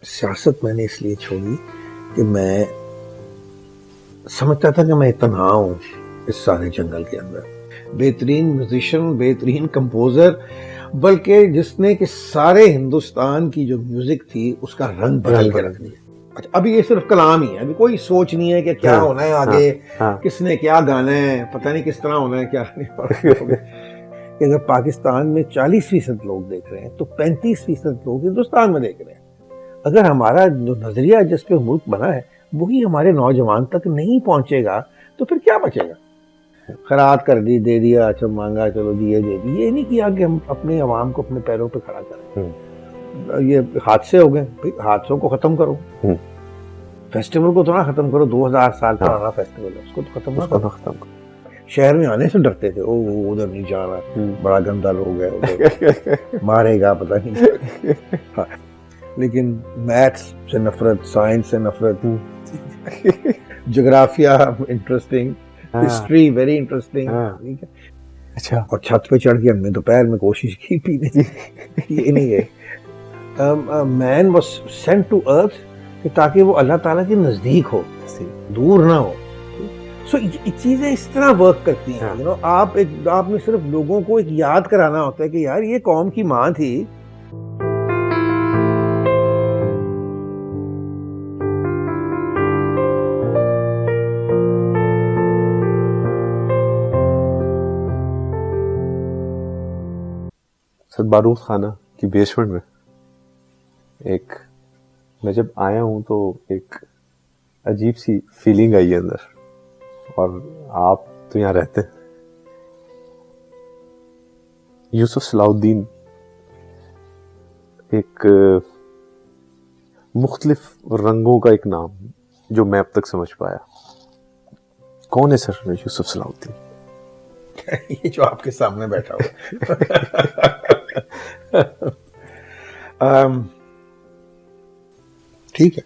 سیاست میں نے اس لیے چھوڑی کہ میں سمجھتا تھا کہ میں تنہا ہوں اس سارے جنگل کے اندر. بہترین میوزیشین، بہترین کمپوزر، بلکہ جس نے کہ سارے ہندوستان کی جو میوزک تھی اس کا رنگ بدل کے رکھ دیا. اچھا ابھی یہ صرف کلام ہی ہے، ابھی کوئی سوچ نہیں ہے کہ کیا ہونا ہے آگے، کس نے کیا گانا ہے، پتہ نہیں کس طرح ہونا ہے کیا نہیں. اگر پاکستان میں 40% لوگ دیکھ رہے ہیں تو 35% لوگ ہندوستان میں دیکھ رہے ہیں. اگر ہمارا جو نظریہ جس پہ ملک بنا ہے وہی ہمارے نوجوان تک نہیں پہنچے گا تو پھر کیا بچے گا؟ خیرات کر دی، دے دیا، اچھا مانگا چلو دیے دے دی، یہ نہیں کیا کہ ہم اپنے عوام کو اپنے پیروں پہ کھڑا کریں. یہ حادثے ہو گئے، حادثوں کو ختم کرو. فیسٹیول کو تو نہ ختم کرو، 2000 سال پرانا فیسٹیول ہے اس کو تو ختم نہ کرو. شہر میں آنے سے ڈرتے تھے، او ادھر نہیں جانا، بڑا گندا لوگ ہے ادھر مارے گا پتہ نہیں. لیکن میتھس سے نفرت، سائنس سے نفرت، جغرافیہ انٹرسٹنگ، ہسٹری ویری انٹرسٹنگ. اچھا اور چھت پہ چڑھ کے ہم نے دوپہر میں کوشش کی پینے کی. یہ نہیں ہے، مین واز سینٹ ٹو ارتھ کہ تاکہ وہ اللہ تعالیٰ کے نزدیک ہو، دور نہ ہو. سو چیزیں اس طرح ورک کرتی ہیں. آپ نے صرف لوگوں کو ایک یاد کرانا ہوتا ہے کہ یار یہ قوم کی ماں تھی. سر بارود خانہ کی بیسمنٹ میں ایک میں جب آیا ہوں تو ایک عجیب سی فیلنگ آئی ہے اندر، اور آپ تو یہاں رہتے ہیں. یوسف صلاح الدین ایک مختلف رنگوں کا ایک نام جو میں اب تک سمجھ پایا. کون ہے سر یوسف صلاح الدین؟ یہ جو آپ کے سامنے بیٹھا ہوا ٹھیک ہے.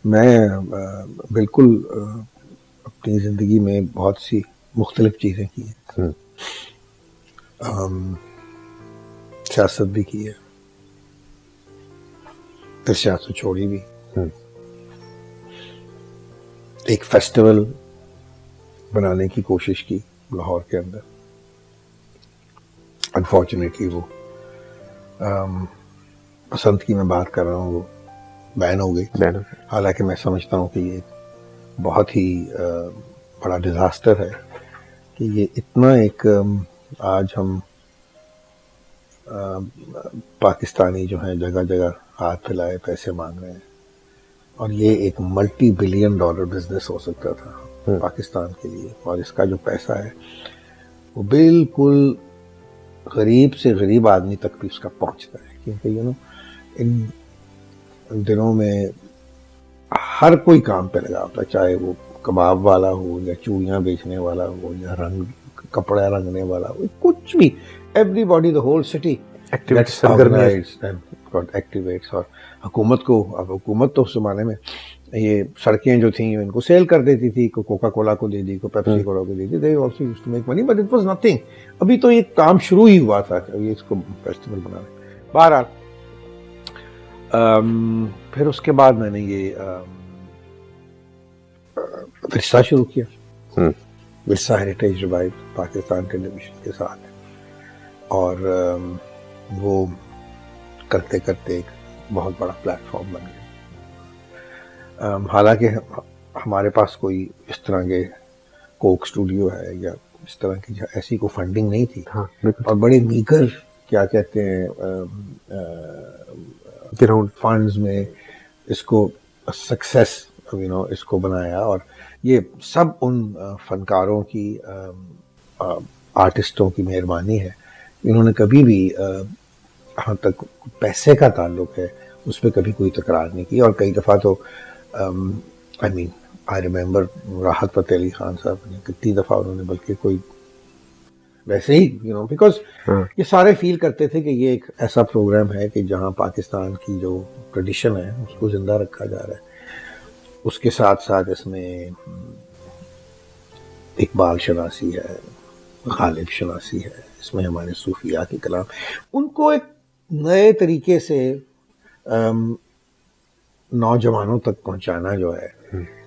میں بالکل اپنی زندگی میں بہت سی مختلف چیزیں کی ہیں. سیاست بھی کی ہے، پھر سیاست چھوڑی بھی. ایک فیسٹیول بنانے کی کوشش کی لاہور کے اندر، انفارچونیٹلی وہ بسنت کی میں بات کر رہا ہوں وہ بین ہو گئی. حالانکہ میں سمجھتا ہوں کہ یہ بہت ہی بڑا ڈیزاسٹر ہے کہ یہ اتنا ایک آج ہم پاکستانی جو ہیں جگہ جگہ ہاتھ پھیلائے پیسے مانگ رہے ہیں، اور یہ ایک ملٹی بلین ڈالر بزنس ہو سکتا تھا پاکستان کے لیے. اور اس کا جو پیسہ ہے وہ بالکل غریب سے غریب آدمی تک بھی اس کا پہنچتا ہے. کیونکہ ان دنوں میں ہر کوئی کام پہ لگا ہوتا ہے، چاہے وہ کباب والا ہو یا چوڑیاں بیچنے والا ہو یا کپڑا رنگنے والا ہو، کچھ بھی. Every body, the whole city activates. اور حکومت کو، اب حکومت تو اس زمانے میں یہ سڑکیں جو تھیں ان کو سیل کر دیتی تھی، کو کوکا کولا کو دے دی، کو پیپسی کولا کو دے دی. They also used to make money, but it was nothing. ابھی تو یہ کام شروع ہی ہوا تھا یہ اس کو فیسٹیول بنانے. بہرحال پھر اس کے بعد میں نے یہ ورثہ شروع کیا، ورثہ ہیریٹیج ریوائو پاکستان ٹیلی ویژن کے ساتھ. اور وہ کرتے کرتے ایک بہت بڑا پلیٹ فارم بن گیا. حالانکہ ہمارے پاس کوئی اس طرح کے کوک اسٹوڈیو ہے یا اس طرح کی ایسی کوئی فنڈنگ نہیں تھی، اور بڑے میگر کیا کہتے ہیں گراؤنڈ فنڈز میں اس کو سکسیس اس کو بنایا. اور یہ سب ان فنکاروں کی، آرٹسٹوں کی مہربانی ہے. انہوں نے کبھی بھی ہاں تک پیسے کا تعلق ہے اس پہ کبھی کوئی تکرار نہیں کی. اور کئی دفعہ تو آئی ریمبر راحت فتح علی خان صاحب نے کتنی دفعہ انہوں نے بلکہ کوئی ویسے ہی بیکاز یہ سارے فیل کرتے تھے کہ یہ ایک ایسا پروگرام ہے کہ جہاں پاکستان کی جو ٹریڈیشن ہے اس کو زندہ رکھا جا رہا ہے. اس کے ساتھ ساتھ اس میں اقبال شناسی ہے، غالب شناسی ہے، اس میں ہمارے صوفیاء کے کلام، ان کو ایک نئے طریقے سے نوجوانوں تک پہنچانا جو ہے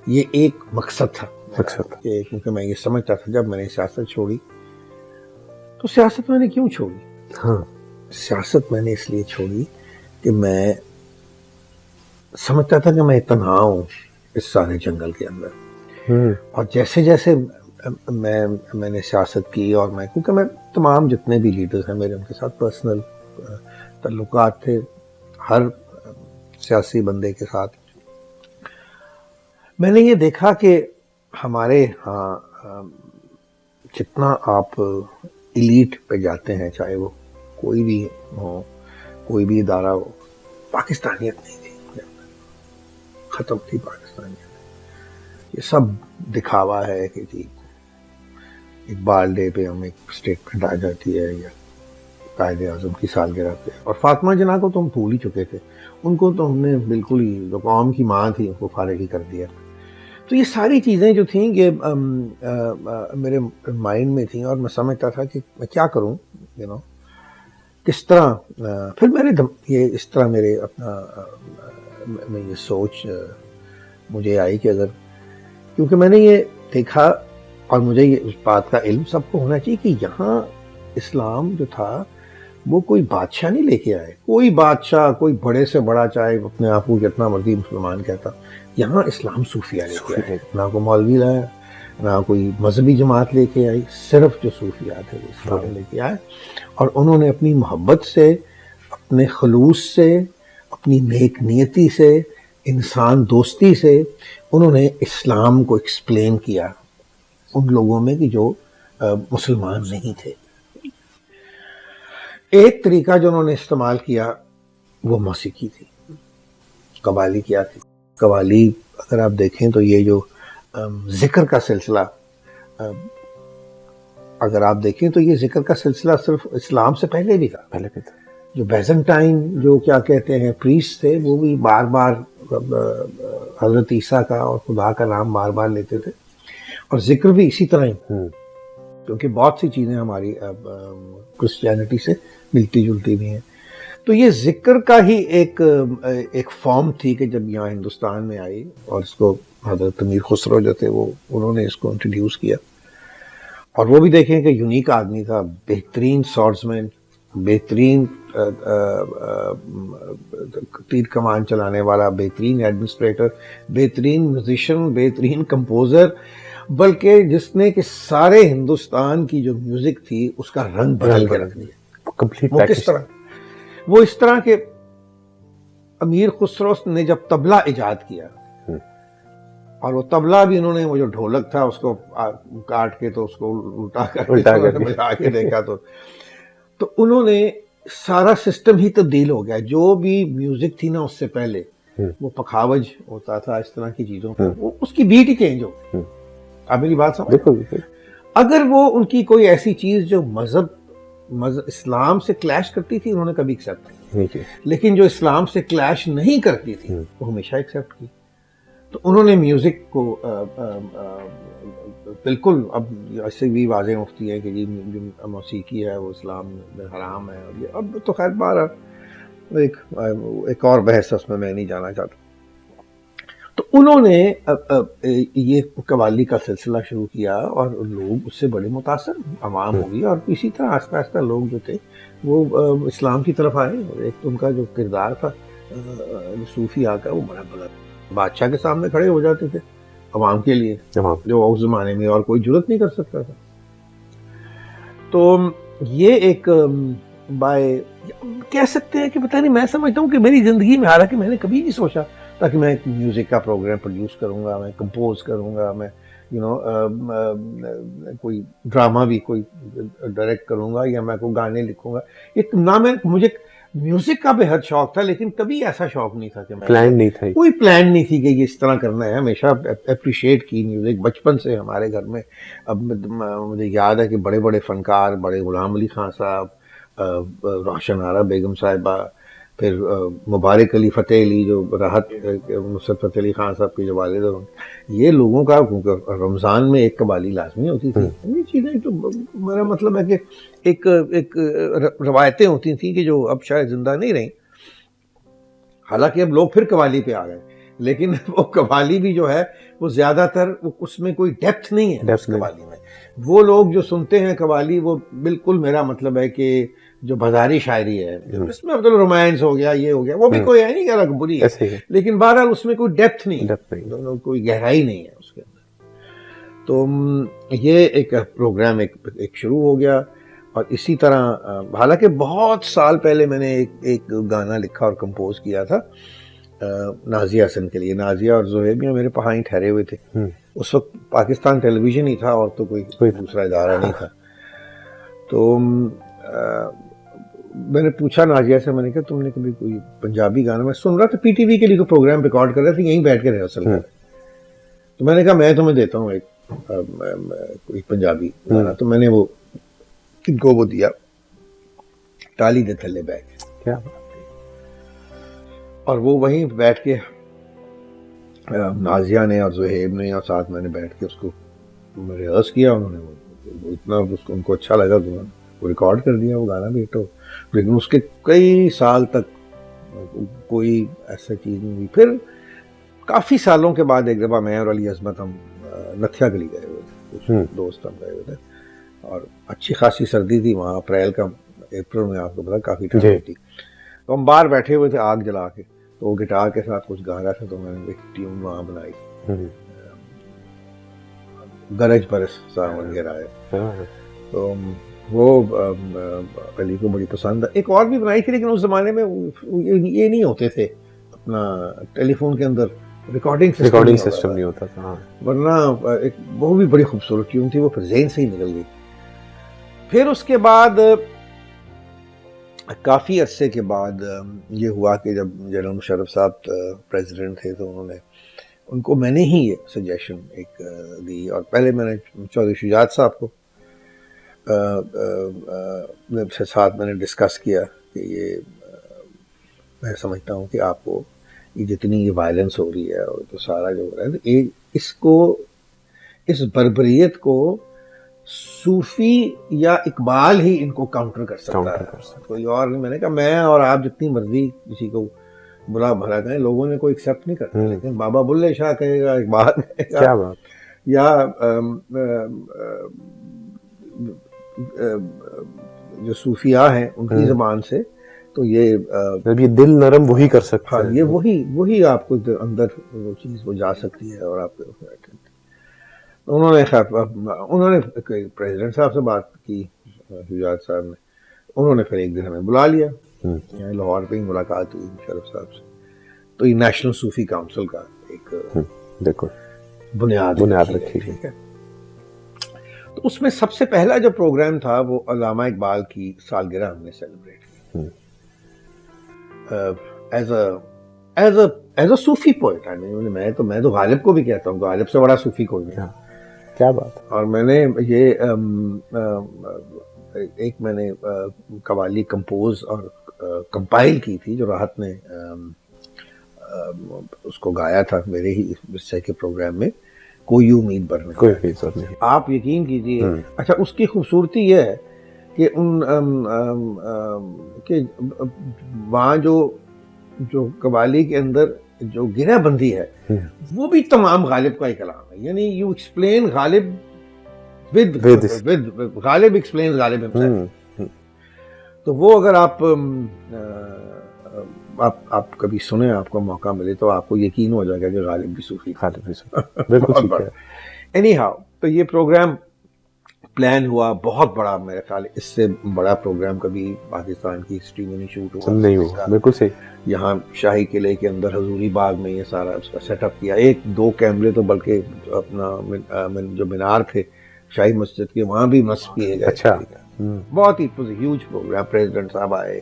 یہ ایک مقصد تھا کہ کیونکہ میں یہ سمجھتا تھا جب میں نے سیاست چھوڑی تو سیاست میں نے کیوں چھوڑی؟ سیاست میں نے اس لیے چھوڑی کہ میں سمجھتا تھا کہ میں تنہا ہوں اس سارے جنگل کے اندر، اور جیسے جیسے میں نے سیاست کی اور میں کیونکہ میں تمام جتنے بھی لیڈرز ہیں میرے ان کے ساتھ پرسنل تعلقات تھے، ہر سیاسی بندے کے ساتھ، میں نے یہ دیکھا کہ ہمارے ہاں جتنا آپ ایلیٹ پہ جاتے ہیں، چاہے وہ کوئی بھی ہو، کوئی بھی ادارہ ہو، پاکستانیت نہیں تھی، ختم تھی پاکستانیت۔ یہ سب دکھاوا ہے کہ جی اقبال ڈے پہ ہم ایک اسٹیٹمنٹ آ جاتی ہے یا قائد اعظم کی سالگرہ پہ، اور فاطمہ جناح کو تو ہم بھول ہی چکے تھے، ان کو تو ہم نے بالکل ہی جو قوم کی ماں تھی ان کو فارغ ہی کر دیا۔ تو یہ ساری چیزیں جو تھیں کہ میرے مائنڈ میں تھیں، اور میں سمجھتا تھا کہ میں کیا کروں، کس طرح، پھر اس طرح میرے اپنا میں یہ سوچ مجھے آئی کہ اگر، کیونکہ میں نے یہ دیکھا اور مجھے یہ اس بات کا علم سب کو ہونا چاہیے کہ یہاں اسلام جو تھا وہ کوئی بادشاہ نہیں لے کے آئے، کوئی بادشاہ، کوئی بڑے سے بڑا، چاہے اپنے آپ کو جتنا مرضی مسلمان کہتا، یہاں اسلام صوفیہ لے کے آئے، نہ کوئی مولوی لایا، نہ کوئی مذہبی جماعت لے کے آئی، صرف جو صوفیہ تھے وہ اسلام لے کے آئے، اور انہوں نے اپنی محبت سے، اپنے خلوص سے، اپنی نیک نیتی سے، انسان دوستی سے انہوں نے اسلام کو ایکسپلین کیا ان لوگوں میں کہ جو مسلمان نہیں تھے۔ ایک طریقہ جو انہوں نے استعمال کیا وہ موسیقی تھی۔ قوالی کیا تھی؟ قوالی اگر آپ دیکھیں تو یہ جو ذکر کا سلسلہ، اگر آپ دیکھیں تو یہ ذکر کا سلسلہ صرف اسلام سے پہلے بھی تھا، جو بیزنٹائن جو کیا کہتے ہیں پریسٹ تھے، وہ بھی بار بار حضرت عیسیٰ کا اور خدا کا نام بار بار لیتے تھے، اور ذکر بھی اسی طرح ہی، کیونکہ بہت سی چیزیں ہماری کرسچینٹی سے ملتی جلتی بھی ہیں۔ تو یہ ذکر کا ہی ایک فارم تھی کہ جب یہاں ہندوستان میں آئی، اور اس کو حضرت امیر خسرو جو تھے انہوں نے اس کو انٹروڈیوس کیا، اور وہ بھی دیکھیں کہ یونیک آدمی تھا، بہترین سورڈسمین، بہترین تیر کمان چلانے والا، بہترین ایڈمنسٹریٹر، بہترین میوزیشین، بہترین کمپوزر، بلکہ جس نے کہ سارے ہندوستان کی جو میوزک تھی اس کا رنگ بدل کے رکھ دیا۔ وہ کس طرح؟ وہ اس طرح کہ امیر خسرو نے جب طبلہ ایجاد کیا، اور وہ طبلہ بھی انہوں نے، وہ جو ڈھولک تھا اس کو کاٹ کے تو اس کو الٹا کر بجا کے دیکھا، تو انہوں نے سارا سسٹم ہی تبدیل ہو گیا۔ جو بھی میوزک تھی نا اس سے پہلے وہ پکھاوج ہوتا تھا، اس طرح کی چیزوں کا، اس کی بیٹ ہی چینج ہو گئی۔ آپ میری بات سمجھ؟ اگر وہ ان کی کوئی ایسی چیز جو مذہب اسلام سے کلیش کرتی تھی انہوں نے کبھی ایکسیپٹ نہیں کی، لیکن جو اسلام سے کلیش نہیں کرتی تھی وہ ہمیشہ ایکسیپٹ کی۔ تو انہوں نے میوزک کو بالکل، اب ایسے بھی واضح مفتی ہے کہ جی جو موسیقی ہے وہ اسلام میں حرام ہے، اور یہ اب تو خیر بارہ ایک اور بحث اس میں نہیں جانا چاہتا۔ تو انہوں نے یہ قوالی کا سلسلہ شروع کیا، اور لوگ اس سے بڑے متاثر عوام ہوئی، اور اسی طرح آہستہ آہستہ لوگ جو تھے وہ اسلام کی طرف آئے، اور ایک ان کا جو کردار تھا صوفیہ کا وہ بڑا بڑا بادشاہ کے سامنے کھڑے ہو جاتے تھے عوام کے لیے، جو اس زمانے میں اور کوئی جرت نہیں کر سکتا تھا۔ تو یہ ایک کہہ سکتے ہیں کہ پتہ نہیں، میں سمجھتا ہوں کہ میری زندگی میں، حالانکہ میں نے کبھی نہیں سوچا تاکہ میں ایک میوزک کا پروگرام پروڈیوس کروں گا، میں کمپوز کروں گا، میں کوئی ڈرامہ بھی کوئی ڈائریکٹ کروں گا، یا میں کوئی گانے لکھوں گا۔ ایک نہ مجھے میوزک کا بے حد شوق تھا، لیکن کبھی ایسا شوق نہیں تھا کہ میں پلان نہیں تھا، کوئی پلان نہیں تھی کہ یہ اس طرح کرنا ہے۔ ہمیشہ اپریشیٹ کی میوزک بچپن سے ہمارے گھر میں۔ اب مجھے یاد ہے کہ بڑے بڑے فنکار، بڑے غلام علی خان صاحب، روشن آرا بیگم صاحبہ، پھر مبارک علی فتح علی جو راحت نصرت فتح علی خان صاحب کی جو والد ہیں، یہ لوگوں کا رمضان میں ایک قوالی لازمی ہوتی تھی۔ یہ چیزیں تو میرا مطلب ہے کہ ایک روایتیں ہوتی تھیں کہ جو اب شاید زندہ نہیں رہیں، حالانکہ اب لوگ پھر قوالی پہ آ گئے۔ لیکن وہ قوالی بھی جو ہے وہ زیادہ تر اس میں کوئی ڈیپتھ نہیں ہے اس قوالی میں. وہ لوگ جو سنتے ہیں قوالی وہ بالکل میرا مطلب ہے کہ جو بازاری شاعری ہے اس میں مطلب رومانس ہو گیا یہ ہو گیا وہ بھی کوئی ہے نہیں کہہ رہا بری ہے لیکن بہرحال اس میں کوئی ڈیپتھ نہیں کوئی گہرائی نہیں ہے اس کے اندر. تو یہ ایک پروگرام ایک شروع ہو گیا. اور اسی طرح حالانکہ بہت سال پہلے میں نے ایک گانا لکھا اور کمپوز کیا تھا نازیہ حسن کے لیے. نازیہ اور زہیب میرے پہاں ہی ٹھہرے ہوئے تھے. اس وقت پاکستان ٹیلی ویژن ہی تھا اور تو کوئی دوسرا ادارہ نہیں تھا. تو میں نے پوچھا نازیہ سے, میں نے کہا تم نے کبھی کوئی پنجابی گانا, میں سن رہا تھا پی ٹی وی کے لیے کوئی پروگرام ریکارڈ کر رہے تھے یہیں بیٹھ کے ریہرسل کر رہے. تو میں نے کہا میں تمہیں دیتا ہوں کوئی پنجابی گانا. تو میں نے وہ ان کو وہ دیا ٹالی دے تھلے بیٹھ کیا, اور وہ وہیں بیٹھ کے نازیہ نے اور زہیب نے اور ساتھ میں نے بیٹھ کے اس کو ریہرس کیا. انہوں نے اتنا ان کو اچھا لگا تو وہ ریکارڈ کر دیا وہ گانا بھی ہٹ ہو. لیکن اس کے کئی سال تک کوئی ایسا چیز نہیں ہوئی. پھر کافی سالوں کے بعد ایک دفعہ میں اور علی عظمت ہم نتھیا گلی گئے ہوئے تھے, کچھ دوست ہم گئے ہوئے تھے اور اچھی خاصی سردی تھی وہاں, اپریل میں آپ کو پتا کافی ٹھنڈ تھی. تو ہم باہر بیٹھے ہوئے تھے آگ جلا کے, تو وہ گٹار کے ساتھ کچھ گا رہا تھا. تو میں نے ایک ٹیون وہاں بنائی گرج برس ساون گرائے. تو وہ علی کو بڑی پسند ہے. ایک اور بھی بنائی تھی لیکن اس زمانے میں یہ نہیں ہوتے تھے, اپنا ٹیلی فون کے اندر ریکارڈنگ سسٹم نہیں ہوتا تھا, ورنہ وہ بھی بڑی خوبصورت ٹیون تھی. وہ پھر ذہن سے ہی نکل گئی. پھر اس کے بعد کافی عرصے کے بعد یہ ہوا کہ جب جنرل مشرف صاحب پریزیڈنٹ تھے تو ان کو میں نے ہی یہ سجیشن ایک دی. اور پہلے میں نے چودھری شجاعت صاحب کو ساتھ میں نے ڈسکس کیا کہ یہ میں سمجھتا ہوں کہ آپ کو یہ جتنی یہ وائلنس ہو رہی ہے اور تو سارا جو ہو رہا ہے اس بربریت کو صوفی یا اقبال ہی ان کو کاؤنٹر کر سکتا ہے, کوئی اور نہیں. میں نے کہا میں اور آپ جتنی مرضی کسی کو برا بھلا کہیں لوگوں نے کوئی ایکسیپٹ نہیں کرتا, لیکن بابا بلے شاہ کہے گا, اقبال کہے گا, کیا بات, یا جو صوفیاء ہیں ان کی زبان سے, تو یہ دل نرم وہی کر سکتا ہے. یہ وہی آپ کو اندر وہ چیز وہ جا سکتی ہے. اور آپ انہوں نے پریزیڈنٹ صاحب سے بات کی, شجاعت صاحب نے, انہوں نے پھر ایک دن ہمیں بلا لیا, لاہور پہ ہی ملاقات ہوئی مشرف صاحب سے. تو یہ نیشنل صوفی کاؤنسل کا ایک بنیاد رکھی ہے. تو اس میں سب سے پہلا جو پروگرام تھا وہ علامہ اقبال کی سالگرہ ہم نے سیلیبریٹ کی ایز اے صوفی پوئٹ. میں تو غالب کو بھی کہتا ہوں, غالب سے بڑا صوفی کوئی نہیں. کیا بات. اور میں نے یہ ایک میں نے قوالی کمپوز اور کمپائل کی تھی جو راحت نے اس کو گایا تھا میرے ہی حصے کے پروگرام میں, کوئی امید بر نہیں. آپ یقین کیجیے, اچھا اس کی خوبصورتی یہ ہے کہ کہ وہاں جو قوالی کے اندر جو گرہ بندی ہے وہ بھی تمام غالب کا ہی کلام ہے. یعنی you explain Ghalib with Ghalib explains Ghalib himself. تو وہ اگر آپ کبھی سنیں, آپ کو موقع ملے تو آپ کو یقین ہو جائے گا کہ غالب بھی صوفی. بالکل. اینی ہاؤ, تو یہ پروگرام پلان ہوا بہت بڑا, میرے خیال اس سے بڑا پروگرام کبھی پاکستان کی ہسٹری میں نہیں شوٹ ہوا. نہیں ہوا, بالکل صحیح. یہاں شاہی قلعے کے اندر حضوری باغ میں یہ سارا اس کا سیٹ اپ کیا. 1-2 کیمرے تو بلکہ اپنا جو مینار تھے شاہی مسجد کے وہاں بھی نصب کیے گئے. اچھا, بہت ہی ہیوج پروگرام. پریزیڈنٹ صاحب آئے,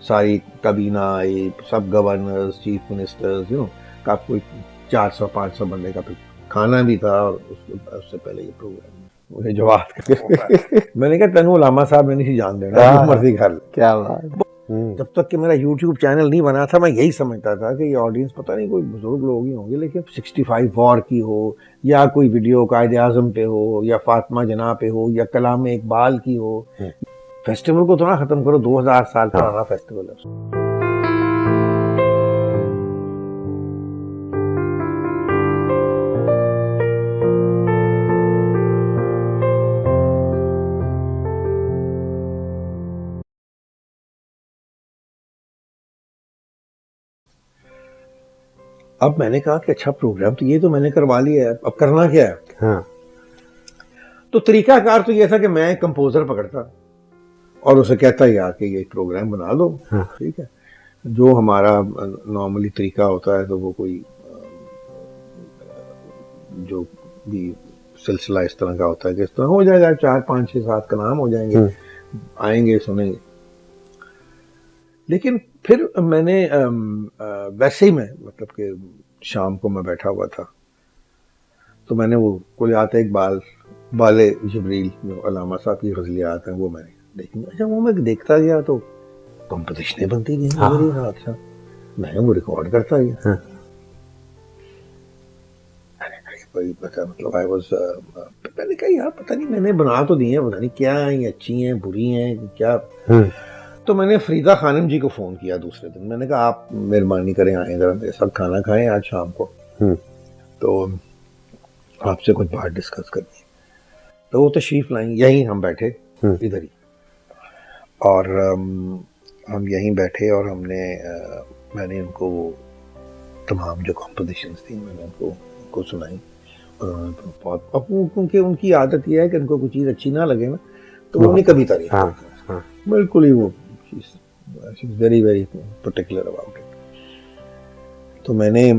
ساری کابینہ آئی, سب گورنرز, چیف منسٹرز, کا کوئی 400-500 بندے کا کھانا بھی تھا. اور اس سے پہلے یہ پروگرام مجھے جو بات میں نے کہا تینوں علامہ صاحب میں نہیں جان دینا, مرضی کر لے. کیا بات. جب تک کہ میرا یوٹیوب چینل نہیں بنا تھا میں یہی سمجھتا تھا کہ یہ آڈینس پتہ نہیں کوئی بزرگ لوگ ہی ہوں گے, لیکن 65 وار کی ہو یا کوئی ویڈیو قائد اعظم پہ ہو یا فاطمہ جناح پہ ہو یا کلام اقبال کی ہو. فیسٹیول کو تو نہ ختم کرو, 2000 سال پرانا فیسٹیول ہے. اب میں نے کہا کہ اچھا پروگرام تو یہ تو میں نے کروا لیا ہے, اب کرنا کیا ہے. ہاں تو طریقہ کار تو یہ تھا کہ میں کمپوزر پکڑتا اور اسے کہتا یار کہ یہ پروگرام بنا دو, ٹھیک ہے. جو ہمارا نارملی طریقہ ہوتا ہے تو وہ کوئی جو بھی سلسلہ اس طرح کا ہوتا ہے کہ اس طرح ہو جائے گا, 4 5 6 7 کلام ہو جائیں گے, آئیں گے سنیں گے. لیکن پھر میں نے ویسے ہی میں مطلب کہ شام کو میں بیٹھا ہوا تھا تو میں نے وہ کلیات اقبال بال جبریل جو علامہ صاحب کی غزلیات ہیں وہ میں نے دیکھی. اچھا وہ میں دیکھتا گیا تو کمپٹیشنیں بنتی گئی میری رات سے, میں وہ ریکارڈ کرتا گیا. مطلب میں نے کہا یار پتہ نہیں میں نے بنا تو دی ہیں, پتہ نہیں کیا ہیں, یہ اچھی ہیں بری ہیں کیا. تو میں نے فریدہ خانم جی کو فون کیا دوسرے دن, میں نے کہا آپ مہربانی کریں آئیں ذرا میرے ساتھ کھانا کھائیں آج شام کو, تو آپ سے کچھ بات ڈسکس کرنی ہے. تو وہ تشریف لائیں, یہیں ہم بیٹھے ادھر ہی, اور ہم یہیں بیٹھے اور ہم نے میں نے ان کو تمام جو کمپوزیشنز تھیں میں نے ان کو سنائی. بہت اب کیونکہ ان کی عادت یہ ہے کہ ان کو کوئی چیز اچھی نہ لگے نا تو وہ نہیں کبھی تعریف کرتے, بالکل ہی وہ very very particular about it. تو میں نے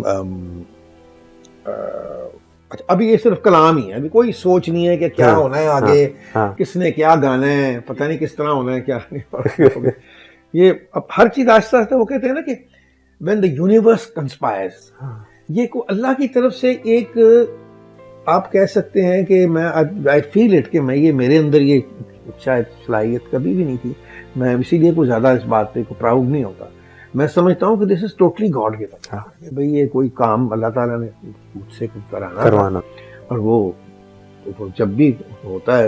اچھا ابھی یہ صرف کلام ہی ہے, ابھی کوئی سوچ نہیں ہے کہ کیا ہونا ہے آگے, کس نے کیا گانا ہے, پتہ نہیں کس طرح ہونا ہے کیا نہیں. یہ اب ہر چیز آہستہ آہستہ وہ کہتے ہیں نا کہ when the universe conspires, یہ کو اللہ کی طرف سے ایک آپ کہہ سکتے ہیں کہ میں I feel it کہ میں یہ میرے اندر یہ شاید صلاحیت کبھی بھی نہیں تھی, میں اسی لیے کوئی زیادہ اس بات پہ کوئی پراؤڈ نہیں ہوتا. میں سمجھتا ہوں کہ دس از ٹوٹلی گاڈ کے پاس, بھئی یہ کوئی کام اللہ تعالیٰ نے مجھ سے کروانا اور وہ جب بھی ہوتا ہے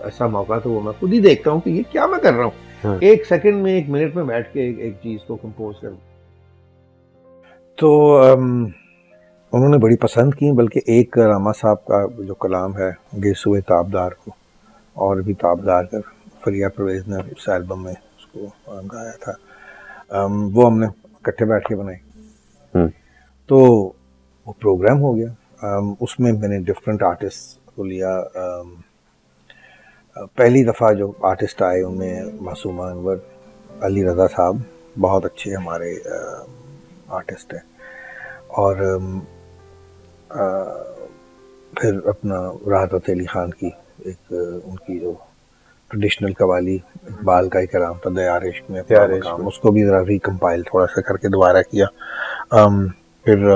ایسا موقع تو وہ میں خود ہی دیکھتا ہوں کہ یہ کیا میں کر رہا ہوں, ایک سیکنڈ میں 1 منٹ میں بیٹھ کے ایک چیز کو کمپوز کر. تو انہوں نے بڑی پسند کی, بلکہ ایک راما صاحب کا جو کلام ہے گیسوئے تابدار کو, اور بھی تابدار کر فریہ پرویز نے اس البم میں اس کو گایا تھا, وہ ہم نے اکٹھے بیٹھ کے بنائی. تو وہ پروگرام ہو گیا, اس میں میں نے ڈفرینٹ آرٹسٹ کو لیا. پہلی دفعہ جو آرٹسٹ آئے ان میں معصومہ انور, علی رضا صاحب بہت اچھے ہمارے آرٹسٹ ہیں, اور پھر اپنا راحت فتح علی خان کی ایک ان کی جو ٹریڈیشنل قوالی اقبال کا ایک کلام تھا دیار عشق میں, اس کو بھی ذرا ریکمپائل تھوڑا سا کر کے دوبارہ کیا. پھر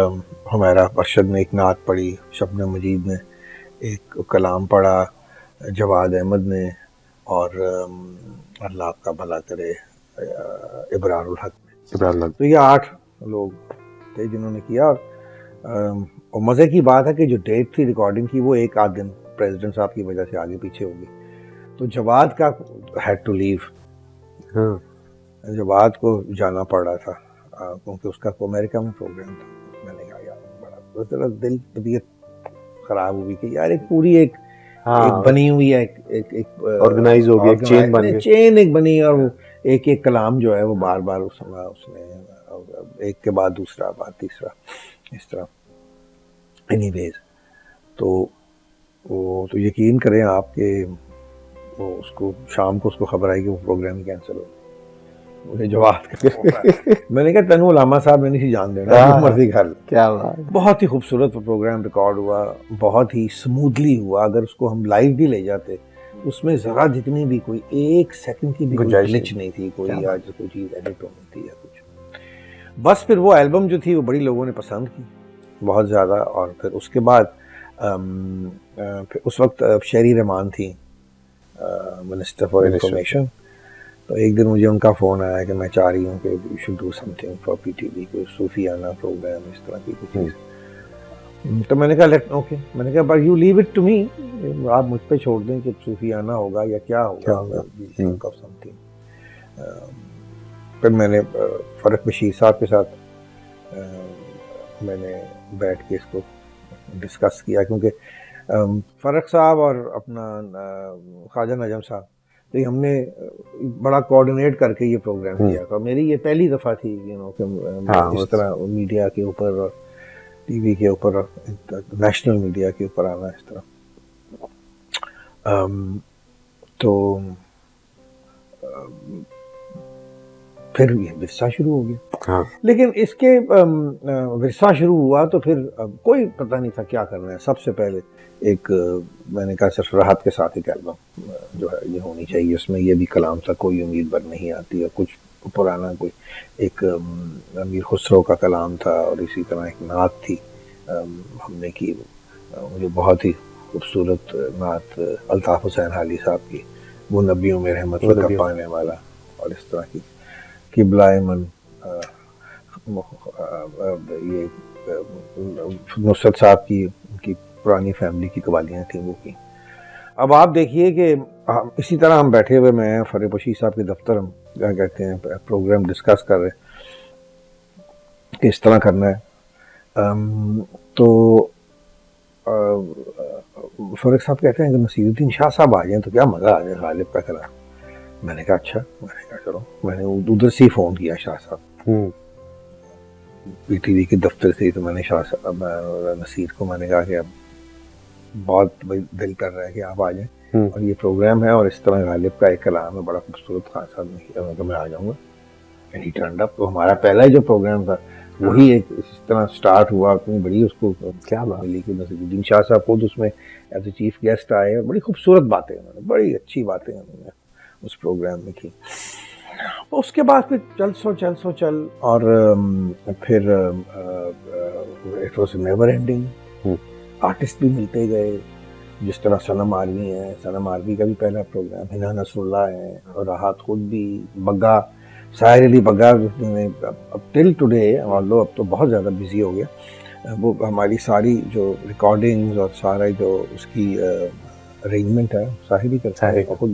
ہمارا ارشد نے ایک نعت پڑھی, شبنم مجید نے ایک کلام پڑھا, جواد احمد نے, اور اللہ آپ کا بھلا کرے ابرار الحق نے. تو یہ 8 لوگ تھے جنہوں نے کیا. اور مزے کی بات ہے کہ جو ڈیٹ تھی ریکارڈنگ کی وہ 1 آدھ دن پریزیڈنٹ صاحب کی وجہ سے آگے پیچھے ہوگی. تو جواد کا ہیڈ ٹو لیو, جواد کو جانا پڑ رہا تھا کیونکہ اس کا امریکہ میں پروگرام تھا. میں نے کہا یار بڑا دل طبیعت خراب ہوئی کہ یار ایک پوری ایک بنی ہوئی ہے, ایک آرگنائز ہو گئی, ایک چین بن گئی, چین ایک بنی, اور وہ ایک کلام جو ہے وہ بار بار اس نے ایک کے بعد دوسرا بعد تیسرا اس طرح. اینی ویز تو وہ تو یقین کریں آپ کہ وہ اس کو شام کو اس کو خبر آئی کہ وہ پروگرام کینسل ہو. مجھے جواب میں نے کہا تینوں علامہ صاحب نے نہیں جان دینا, جو مرضی کر. کیا بات, بہت ہی خوبصورت پروگرام ریکارڈ ہوا, بہت ہی سموتھلی ہوا. اگر اس کو ہم لائیو بھی لے جاتے اس میں ذرا جتنی بھی کوئی 1 سیکنڈ کی بھی گنجائش نہیں تھی, کوئی آج کوئی چیز ایڈٹ ہونی تھی یا کچھ. بس پھر وہ البم جو تھی وہ بڑی لوگوں نے پسند کی بہت زیادہ. اور پھر اس کے بعد پھر اس وقت شہری رحمان تھی منسٹر فار انفارمیشن. تو ایک دن مجھے ان کا فون آیا کہ میں چاہ رہی ہوں کہ you should do some thing for P T V, کوئی صوفیانہ پروگرام اس طرح کی کوئی چیز. تو میں نے کہا لیٹ اوکے, میں نے کہا but you leave it to me, آپ مجھ پہ چھوڑ دیں کہ صوفیانہ ہوگا یا کیا ہوگا. پھر میں نے فرق بشیر صاحب کے ساتھ میں نے بیٹھ کے اس کو ڈسکس کیا, کیونکہ فرق صاحب اور اپنا خواجہ نجم صاحب تو ہم نے بڑا کوآرڈینیٹ کر کے یہ پروگرام کیا تھا. میری یہ پہلی دفعہ تھی کہ اس طرح میڈیا کے اوپر اور ٹی وی کے اوپر نیشنل میڈیا کے اوپر آنا اس طرح. تو پھر یہ ورثہ شروع ہو گیا. لیکن اس کے ورثہ شروع ہوا تو پھر کوئی پتہ نہیں تھا کیا کرنا ہے. سب سے پہلے ایک میں نے کہا صرف راحت کے ساتھ ایک البم جو ہے یہ ہونی چاہیے. اس میں یہ بھی کلام تھا کوئی امید بر نہیں آتی, اور کچھ پرانا کوئی ایک امیر خسرو کا کلام تھا, اور اسی طرح ایک نعت تھی ہم نے کی, مجھے بہت ہی خوبصورت نعت الطاف حسین حالی صاحب کی, وہ نبیوں میں رحمت کا پانے والا, اور اس طرح کی قبلہ من یہ نصرت صاحب کی پرانی فیملی کی قوالیاں تھیں وہ کی. اب آپ دیکھیے کہ اسی طرح ہم بیٹھے ہوئے, میں فرح بشیر صاحب کے دفتر, ہم کیا کہتے ہیں پروگرام ڈسکس کر رہے کہ اس طرح کرنا ہے. تو فرح صاحب کہتے ہیں کہ نصیر الدین شاہ صاحب آ جائیں تو کیا مزہ آ جائے غالب کا کلام. میں نے کہا اچھا, میں نے کہا چلو. میں نے ادھر سے فون کیا شاہ صاحب پی ٹی وی کے دفتر سے, تو میں نے شاہ صاحب نصیر کو میں نے کہا کہ اب بہت دل کر رہا ہے کہ آپ آ جائیں, اور یہ پروگرام ہے اور اس طرح غالب کا ایک کلام ہے بڑا خوبصورت. خان صاحب نے کیا, میں آ جاؤں گا. اینڈ ہی ٹرنڈ اپ. تو ہمارا پہلا جو پروگرام تھا وہی ایک اس طرح سٹارٹ ہوا. اتنی بڑی اس کو کیا ملی کہ نصیر الدین شاہ صاحب خود اس میں ایز اے چیف گیسٹ آئے, اور بڑی خوبصورت باتیں انہوں نے, بڑی اچھی باتیں انہوں نے اس پروگرام میں کی. اس کے بعد پھر چل اور پھر it was never ending. Artist بھی ملتے گئے, جس طرح صنم آرمی ہے, صنم آرمی کا بھی پہلا پروگرام, ہنا نصر اللہ ہے, اور راحت خود بھی, بگا ساحر علی بگا نے اب ٹل ٹوڈے, although اب تو بہت زیادہ بزی ہو گیا, وہ ہماری ساری جو ریکارڈنگز اور سارا جو اس کی ارینجمنٹ ہے ساحر ہی کرتا ہے, خود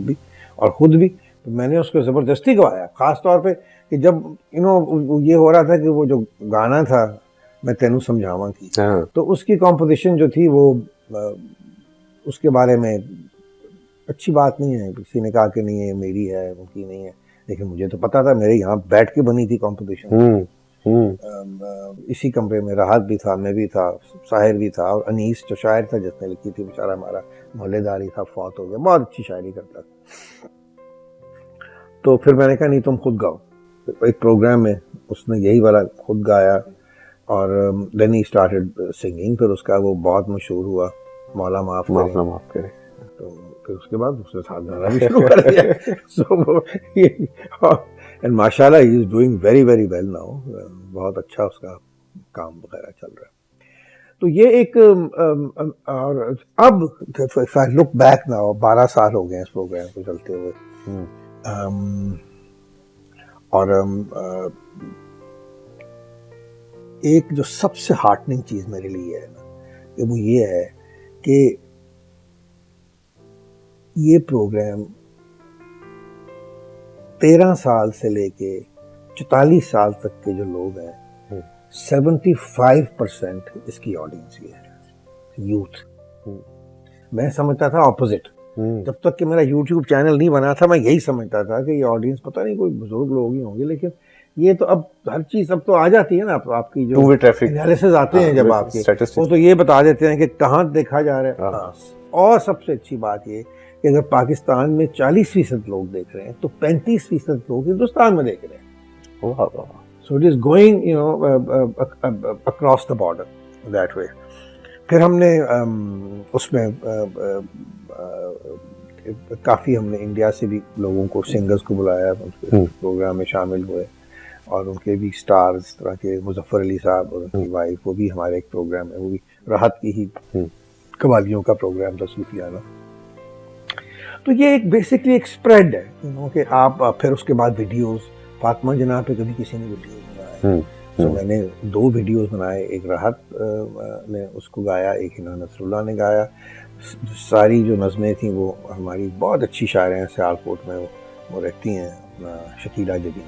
بھی. تو میں نے اس کو زبردستی گوایا, خاص طور پہ کہ جب یہ ہو رہا تھا کہ وہ جو گانا تھا میں تینوں سمجھاواں کی, تو اس کی کمپوزیشن جو تھی وہ اس کے بارے میں اچھی بات نہیں ہے. کسی نے کہا کہ نہیں ہے میری ہے, ان کی نہیں ہے, لیکن مجھے تو پتا تھا میرے یہاں بیٹھ کے بنی تھی کمپوزیشن. اسی کمرے میں راحت بھی تھا, میں بھی تھا, ساحر بھی تھا, اور انیس جو شاعر تھا جس نے لکھی تھی, بیچارہ ہمارا محلے دار ہی تھا, فوت ہو گیا, بہت اچھی شاعری کرتا تھا. تو پھر میں نے کہا نہیں تم خود گاؤ. ایک پروگرام میں اس نے یہی والا خود گایا, اور دین ہی اسٹارٹڈ سنگنگ. پھر اس کا وہ بہت مشہور ہوا, مولا معاف کرے. تو پھر اس کے بعد اس نے ساتھ گانا بھی شروع کر دیا. اینڈ ماشاء اللہ he is doing very very well now. بہت اچھا اس کا کام وغیرہ چل رہا ہے. تو یہ ایک, اور اب if I look back now 12 سال ہو گئے ہیں اس پروگرام کو چلتے ہوئے. اور ایک جو سب سے ہارٹننگ چیز میرے لیے ہے نا, کہ وہ یہ ہے کہ یہ پروگرام 13 سال سے لے کے 44 سال تک کے جو لوگ ہیں 75% اس کی آڈینس یہ ہے یوتھ. میں سمجھتا تھا اپوزٹ, جب تک کہ میرا یوٹیوب چینل نہیں بنا تھا میں یہی سمجھتا تھا کہ یہ آڈینس پتہ نہیں کوئی بزرگ لوگ ہی ہوں گے, لیکن یہ تو اب ہر چیز اب تو آ جاتی ہے نا, آپ کی جو انالیسز آتے ہیں جب آپ کے, وہ تو یہ بتا دیتے ہیں کہ کہاں دیکھا جا رہا ہے. اور سب سے اچھی بات یہ کہ اگر پاکستان میں 40% لوگ دیکھ رہے ہیں تو 35% لوگ ہندوستان میں دیکھ رہے ہیں. So it is going across the border that way. پھر ہم نے اس میں کافی ہم نے انڈیا سے بھی لوگوں کو, سنگرز کو بلایا, پروگرام میں شامل ہوئے, اور ان کے بھی سٹارز اس طرح کے مظفر علی صاحب اور ان کی وائف, وہ بھی ہمارے ایک پروگرام ہے, وہ بھی راحت کی ہی قوالیوں کا پروگرام تھا صوفیانہ. تو یہ ایک بیسکلی ایک اسپریڈ ہے کہ آپ پھر اس کے بعد ویڈیوز, فاطمہ جناح پہ کبھی کسی نے ویڈیوز بنائے, تو میں نے 2 ویڈیوز بنائے, ایک راحت نے اس کو گایا, ایک ہنا نصر اللہ نے گایا. ساری جو نظمیں تھیں وہ ہماری بہت اچھی شاعر ہیں سیالکوٹ میں, وہ رہتی ہیں, اپنا شکیلہ جبین,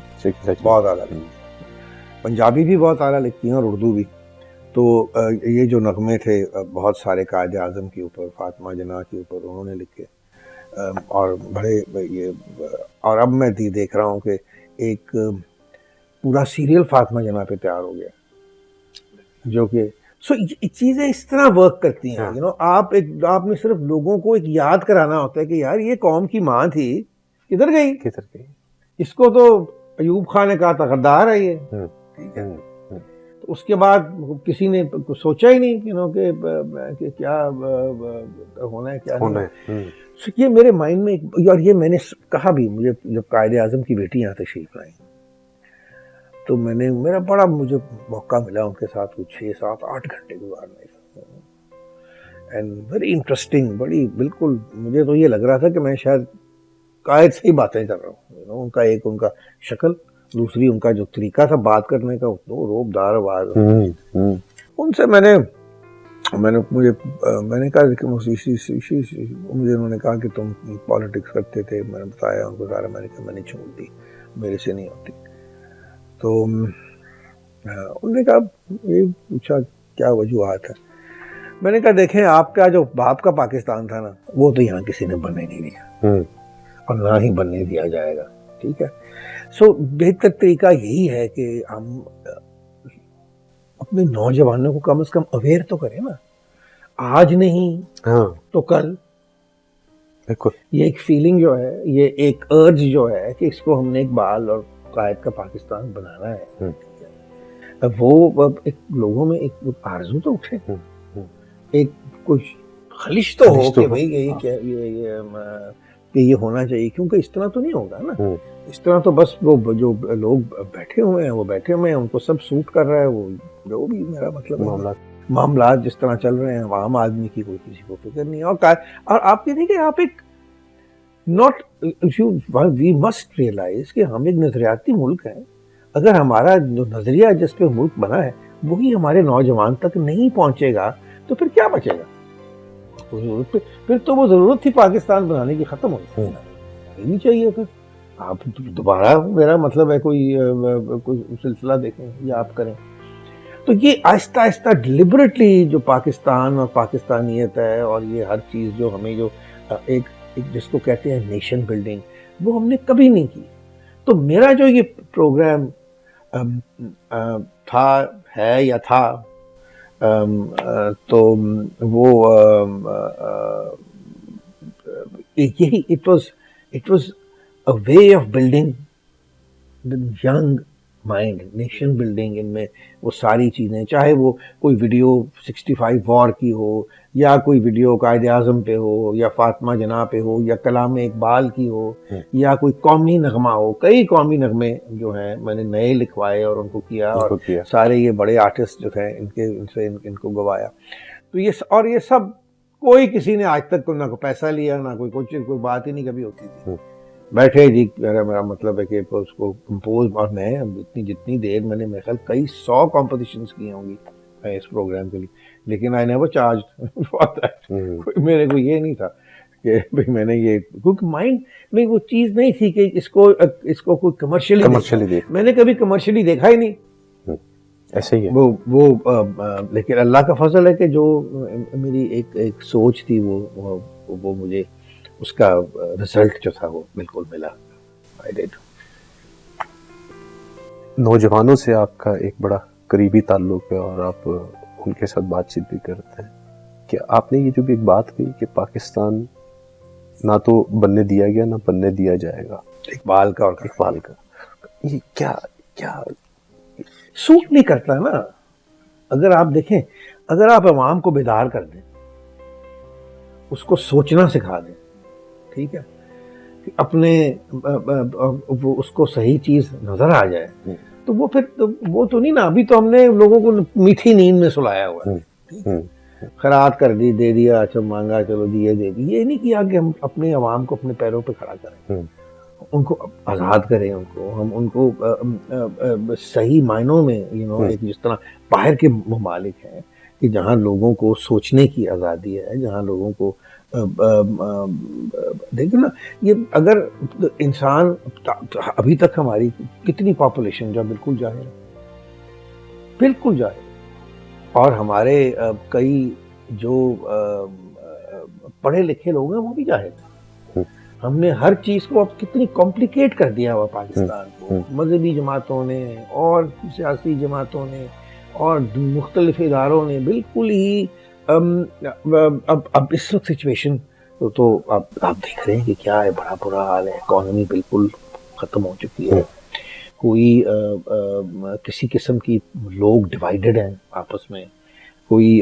بہت اعلیٰ لکھتی ہیں, پنجابی بھی بہت اعلیٰ لکھتی ہیں اور اردو بھی. تو یہ جو نغمے تھے بہت سارے قائد اعظم کے اوپر, فاطمہ جناح کے اوپر انہوں نے لکھے. اور بڑے یہ، اور اب میں دیکھ رہا ہوں کہ ایک پورا سیریل فاطمہ جناح پہ تیار ہو گیا، جو کہ چیزیں اس طرح ورک کرتی ہیں. آپ نے صرف لوگوں کو ایک یاد کرانا ہوتا ہے کہ یار یہ قوم کی ماں تھی، کدھر گئی؟ اس کو تو ایوب خان نے کہا تھا غدار ہے یہ، ٹھیک ہے. تو اس کے بعد کسی نے سوچا ہی نہیں کہ کیا ہونا ہے کیا نہیں. یہ میرے مائنڈ میں، اور یہ میں نے کہا بھی، مجھے جب قائد اعظم کی بیٹی یہاں تشریف لائیں تو میرا بڑا مجھے موقع ملا ان کے ساتھ 6 7 8 گھنٹے گزارنے کا، اینڈ ویری انٹرسٹنگ. بڑی بالکل مجھے تو یہ لگ رہا تھا کہ میں شاید قائد سے ہی باتیں کر رہا ہوں. ان کا شکل، دوسری ان کا جو طریقہ تھا بات کرنے کا، وہ روب دار آواز. ان سے میں نے کہا کہ مجھے انہوں نے کہا کہ تم پالیٹکس کرتے تھے. میں نے بتایا ان کو سارا، میں نے کہا میں نے چھوڑ دی، میرے سے نہیں ہوتی. تو انہوں نے کہا، یہ پوچھا کیا وجوہات ہے. میں نے کہا دیکھیں، آپ کا جو باپ کا پاکستان تھا نا، وہ تو یہاں کسی نے بننے نہیں دیا اور نہ ہی بننے دیا جائے گا، ٹھیک ہے. سو بہتر طریقہ یہی ہے کہ ہم اپنے نوجوانوں کو کم از کم اویئر تو کریں نا، آج نہیں تو کل. یہ ایک فیلنگ جو ہے، یہ ایک ارج جو ہے کہ اس کو ہم نے ایک بال اور قائد کا پاکستان بنانا ہے، وہ ایک لوگوں میں ایک آرزو تو اٹھے، ایک کچھ خلش تو ہو کہ بھئی یہ ہونا چاہیے. کیونکہ اس طرح تو نہیں ہوگا نا، اس طرح تو بس وہ جو لوگ بیٹھے ہوئے ہیں ان کو سب سوٹ کر رہا ہے. وہ جو بھی میرا مطلب معاملات جس طرح چل رہے ہیں، عام آدمی کی کوئی کسی کو فکر نہیں. اور آپ یہ دیکھیں، آپ ایک وی مسٹ ریئلائز کہ ہم ایک نظریاتی ملک ہیں. اگر ہمارا جو نظریہ جس پہ ملک بنا ہے وہی ہمارے نوجوان تک نہیں پہنچے گا تو پھر کیا بچے گا؟ پھر تو وہ ضرورت تھی پاکستان بنانے کی ختم ہوئی نہیں چاہیے. پھر آپ دوبارہ، میرا مطلب ہے کوئی سلسلہ دیکھیں یا آپ کریں. تو یہ آہستہ آہستہ ڈیلیبریٹلی جو پاکستان اور پاکستانیت ہے، اور یہ ہر چیز جو ہمیں جو ایک جس کو کہتے ہیں نیشن بلڈنگ، وہ ہم نے کبھی نہیں کی. تو میرا جو یہ پروگرام تھا تو وہ یہی it was a way of building young mind, nation building. ان میں وہ ساری چیزیں، چاہے وہ کوئی ویڈیو 65 وار کی ہو، یا کوئی ویڈیو قائد اعظم پہ ہو، یا فاطمہ جناح پہ ہو، یا کلام اقبال کی ہو، یا کوئی قومی نغمہ ہو. کئی قومی نغمے جو ہیں میں نے نئے لکھوائے اور ان کو کیا، اور سارے یہ بڑے آرٹسٹ جو تھے ان سے ان کو گوایا. تو یہ سب کوئی کسی نے آج تک نہ کوئی پیسہ لیا، نہ کوئی بات ہی نہیں کبھی ہوتی تھی. بیٹھے جی، میرا مطلب ہے کہ اس کو کمپوز، اور میں جتنی دیر میں نے میرے خیال کئی 100 کمپوزیشنز کی ہوں گی اس پروگرام کے لیے، لیکن I never charged for that. میرے کو یہ نہیں تھا کہ بھئی میں نے یہ، کیونکہ مائنڈ میں وہ چیز نہیں تھی کہ اس کو کوئی کمرشلی میں نے کبھی کمرشلی دیکھا ہی نہیں. ایسے ہی ہے وہ لیکن اللہ کا فضل ہے کہ جو میری ایک سوچ تھی وہ مجھے اس کا رزلٹ جو تھا وہ بالکل ملا. نوجوانوں سے آپ کا ایک بڑا قریبی تعلق ہے اور آپ ان کے ساتھ بات چیت بھی کرتے ہیں، کہ آپ نے یہ جو بھی ایک بات کہی کہ پاکستان نہ تو بننے دیا گیا نہ بننے دیا جائے گا، اقبال کا یہ کیا سوٹ نہیں کرتا نا. اگر آپ دیکھیں، اگر آپ عوام کو بیدار کر دیں، اس کو سوچنا سکھا دیں، ٹھیک ہے، کہ اپنے اس کو صحیح چیز نظر آ جائے، تو وہ پھر وہ تو نہیں نا. ابھی تو ہم نے لوگوں کو میٹھی نیند میں سلایا ہوا ہے، خیرات کر دی، دے دیا، اچھا مانگا چلو دیے دے دی. یہ نہیں کیا کہ ہم اپنے عوام کو اپنے پیروں پہ کھڑا کریں، ان کو آزاد کریں، ان کو صحیح معنوں میں ایک جس طرح باہر کے ممالک ہیں کہ جہاں لوگوں کو سوچنے کی آزادی ہے، جہاں لوگوں کو دیکھیں نا، یہ اگر انسان ابھی تک ہماری کتنی پاپولیشن جو بالکل جاہل ہے، بالکل جاہل، اور ہمارے کئی جو پڑھے لکھے لوگ ہیں وہ بھی جاہل ہیں. ہم نے ہر چیز کو اب کتنی کمپلیکیٹ کر دیا ہوا پاکستان کو، مذہبی جماعتوں نے اور سیاسی جماعتوں نے اور مختلف اداروں نے بالکل ہی اب اس وقت سچویشن تو آپ دیکھ رہے ہیں کہ کیا ہے، بڑا برا حال ہے، اکانومی بالکل ختم ہو چکی ہے، کوئی کسی قسم کی لوگ ڈیوائیڈڈ ہیں آپس میں، کوئی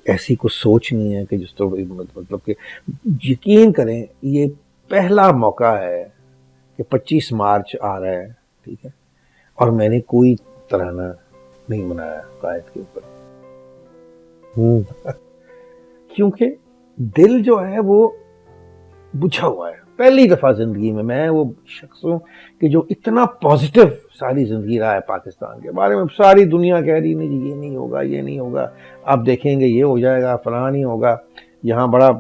ایسی کوئی سوچ نہیں ہے کہ جس طرح مطلب کہ یقین کریں یہ پہلا موقع ہے کہ 25 مارچ آ رہا ہے، ٹھیک ہے، اور میں نے کوئی ترانہ نہیں منایا قائد کے اوپر، کیونکہ دل جو ہے وہ بجھا ہوا ہے. پہلی دفعہ زندگی میں وہ شخص ہوں کہ جو اتنا پازیٹیو ساری زندگی رہا ہے پاکستان کے بارے میں. ساری دنیا کہہ رہی نہیں یہ نہیں ہوگا، یہ نہیں ہوگا، آپ دیکھیں گے یہ ہو جائے گا، فلاں نہیں ہوگا، یہاں بڑا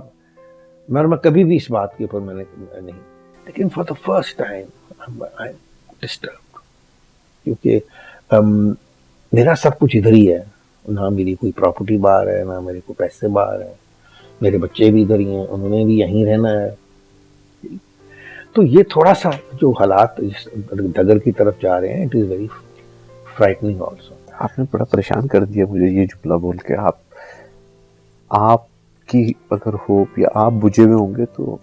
میں کبھی بھی اس بات کے اوپر میں نے نہیں، لیکن for the first time I am disturbed, کیونکہ میرا سب کچھ ادھر ہی ہے، نہ میری کوئی پراپرٹی باہر ہے، نہ میرے کوئی پیسے باہر ہیں، میرے بچے بھی ادھر ہی ہیں، انہوں نے بھی یہیں رہنا ہے. تو یہ تھوڑا سا جو حالات ڈگر کی طرف جا رہے ہیں، اٹ از ویری فرائٹننگ آلسو. آپ نے بڑا پریشان کر دیا مجھے یہ جملہ بول کے. آپ کی اگر ہوپ یا آپ بجھے ہوئے ہوں گے تو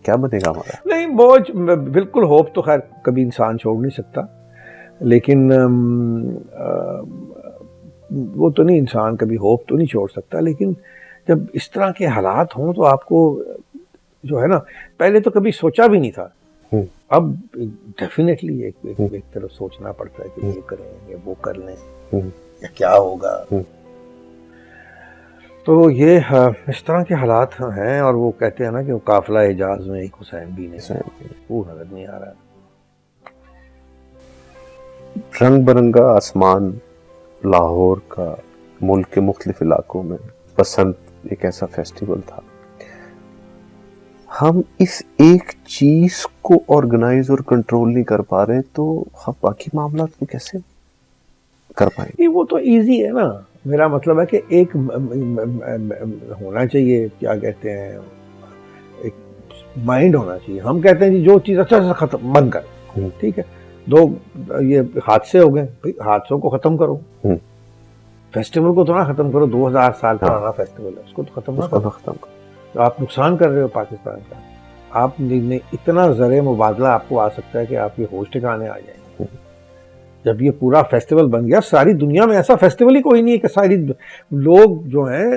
کیا بنے گا ہمارا؟ نہیں، بوجھ بالکل، ہوپ تو خیر کبھی انسان چھوڑ نہیں سکتا، لیکن وہ تو نہیں، انسان کبھی ہوپ تو نہیں چھوڑ سکتا، لیکن جب اس طرح کے حالات ہوں تو آپ کو جو ہے نا، پہلے تو کبھی سوچا بھی نہیں تھا، اب ڈیفینیٹلی ایک طرف سوچنا پڑتا ہے کہ یہ کریں یا وہ کر لیں یا کیا ہوگا. تو یہ اس طرح کے حالات ہیں، اور وہ کہتے ہیں نا کہ وہ قافلہ حجاز میں ایک حسین بھی نہیں، وہ نظر نہیں آ رہا. رنگ برنگا آسمان لاہور کا ملک کے مختلف علاقوں میں بسنت ایک ایسا فیسٹیول تھا. ہم اس ایک چیز کو آرگنائز اور کنٹرول نہیں کر پا رہے تو ہم باقی معاملات کو کیسے کر پائیں گے؟ وہ تو ایزی ہے نا، میرا مطلب ہے کہ ایک ہونا چاہیے، کیا کہتے ہیں، ایک مائنڈ ہونا چاہیے. ہم کہتے ہیں جو چیز اچھا سے ختم بند کر، ٹھیک ہے، یہ حادثے ہو گئے، حادثوں کو ختم کرو، فیسٹیول کو تو نہ ختم کرو، 2000 سال پرانا فیسٹیول ہے، اس کو تو ختم نہ کرو. آپ نقصان کر رہے ہو پاکستان کا. آپ نے اتنا زر مبادلہ آپ کو آ سکتا ہے کہ آپ کے ہوش ٹھکانے آ جائیں گے. جب یہ پورا فیسٹیول بن گیا، ساری دنیا میں ایسا فیسٹیول ہی کوئی نہیں ہے کہ ساری لوگ جو ہیں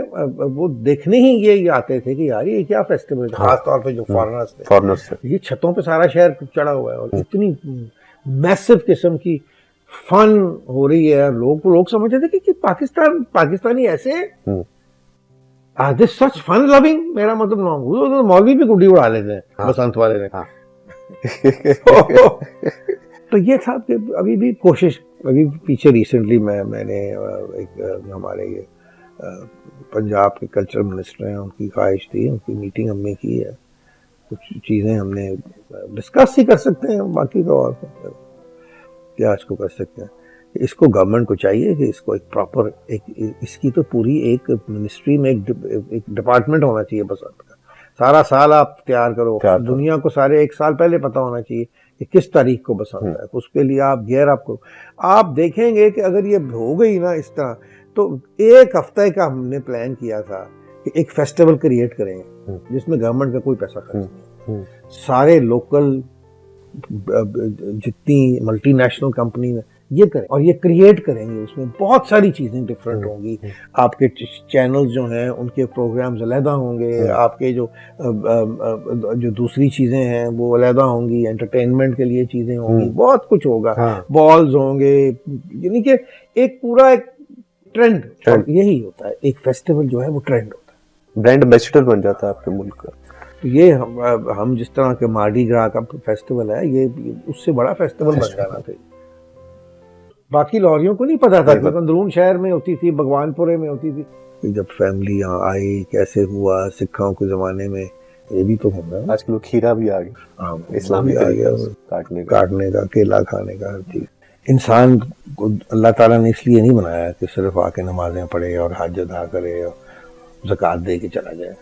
وہ دیکھنے ہی یہ آتے تھے کہ یار یہ کیا فیسٹیول ہے، خاص طور پہ جو فارنرز تھے. یہ چھتوں پہ سارا شہر چڑھا ہوا ہے اور اتنی میسو قسم کی فن ہو رہی ہے. لوگ سمجھتے تھے کہ پاکستانی ایسے ہیں، this such fun loving. میرا مطلب مولوی بھی گڈی اڑا لیتے ہیں بسنت والے نے. تو یہ تھا کہ ابھی بھی کوشش، ابھی پیچھے ریسنٹلی میں نے ایک ہمارے یہ پنجاب کے کلچر منسٹر ہیں، ان کی خواہش تھی، ان کی میٹنگ ہم نے کی ہے، کچھ چیزیں ہم نے ڈسکس ہی کر سکتے ہیں، باقی تو اور کیا اس کو کر سکتے ہیں. اس کو گورنمنٹ کو چاہیے کہ اس کو ایک پراپر اس کی تو پوری ایک منسٹری میں ایک ڈپارٹمنٹ ہونا چاہیے بسنت کا. سارا سال آپ تیار کرو، دنیا کو سارے ایک سال پہلے پتہ ہونا چاہیے کہ کس تاریخ کو بسنت ہے، اس کے لیے آپ گیئر اپ کرو. آپ دیکھیں گے کہ اگر یہ ہو گئی نا اس طرح، تو ایک ہفتے کا ہم نے پلان کیا تھا کہ ایک فیسٹیول کریٹ کریں جس میں گورنمنٹ کا کوئی پیسہ خرچ نہیں، سارے لوکل جتنی ملٹی نیشنل کمپنی میں یہ کریں اور یہ کریٹ کریں گے. اس میں بہت ساری چیزیں ڈفرینٹ ہوں گی. آپ کے چینلز جو ہیں ان کے پروگرامز علیحدہ ہوں گے، آپ کے جو دوسری چیزیں ہیں وہ علیحدہ ہوں گی، انٹرٹینمنٹ کے لیے چیزیں ہوں گی، بہت کچھ ہوگا، بالز ہوں گے. یعنی کہ ایک پورا ایک ٹرینڈ، یہی ہوتا ہے ایک فیسٹیول جو ہے وہ ٹرینڈ ہوتا ہے، برانڈ ایمبیسڈر بن جاتا ہے آپ کے ملک کا. یہ ہم جس طرح کے مارڈی گرا کا فیسٹیول ہے، یہ اس سے بڑا فیسٹیول بن جانا تھا. باقی لاہوریوں کو نہیں پتا تھا کہ اندرون شہر میں ہوتی تھی، بھگوان پورے میں ہوتی تھی. جب فیملی یہاں آئی، کیسے ہوا سکھوں کے زمانے میں، یہ بھی تو ہوگا. آج کل کھیرا بھی آ گیا، اسلامی آ گیا، کاٹنے کا، کیلا کھانے کا، ہر چیز. انسان کو اللہ تعالیٰ نے اس لیے نہیں بنایا کہ صرف آ کے نمازیں پڑھے اور حج ادا کرے اور زکوٰۃ دے کے چلا جائے.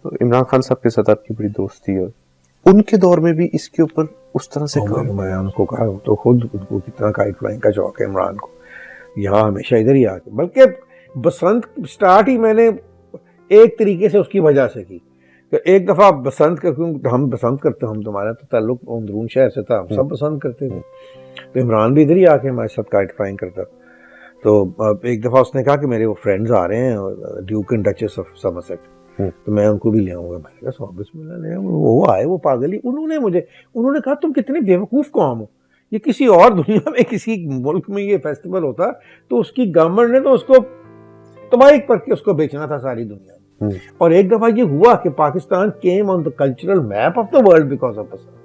تو عمران خان صاحب کے ساتھ آپ کی بڑی دوستی ہے, ان کے دور میں بھی اس کے اوپر اس طرح سے کام؟ میں ان کو کہا تو خود ان کو کتنا کائٹ فلائنگ کا شوق ہے عمران کو, یہاں ہمیشہ ادھر ہی آ کے, بلکہ بسنت سٹارٹ ہی میں نے ایک طریقے سے اس کی وجہ سے کی کہ ایک دفعہ بسنت کا, کیوں ہم بسنت کرتے, ہم تمہارا تو تعلق اندرون شہر سے تھا, ہم سب بسنت کرتے تھے, تو عمران بھی ادھر ہی آ کے ہمارے ساتھ کائٹ فلائنگ کرتا. تو ایک دفعہ اس نے کہا کہ میرے وہ فرینڈز آ رہے ہیں ڈیوک اینڈ ڈچس آف سمرسیٹ, تو میں ان کو بھی لے آؤں گا. میں نے کہا بسم اللہ لے آؤں. وہ آئے, وہ پاگل ہی, انہوں نے کہا تم کتنے بیوقوف قوم ہو, یہ کسی اور دنیا میں کسی ملک میں یہ فیسٹیول ہوتا تو اس کی گورنمنٹ نے تو اس کو تباہی کر کے اس کو بیچنا تھا ساری دنیا میں. اور ایک دفعہ یہ ہوا کہ Pakistan came on the cultural map of the world because of Basant.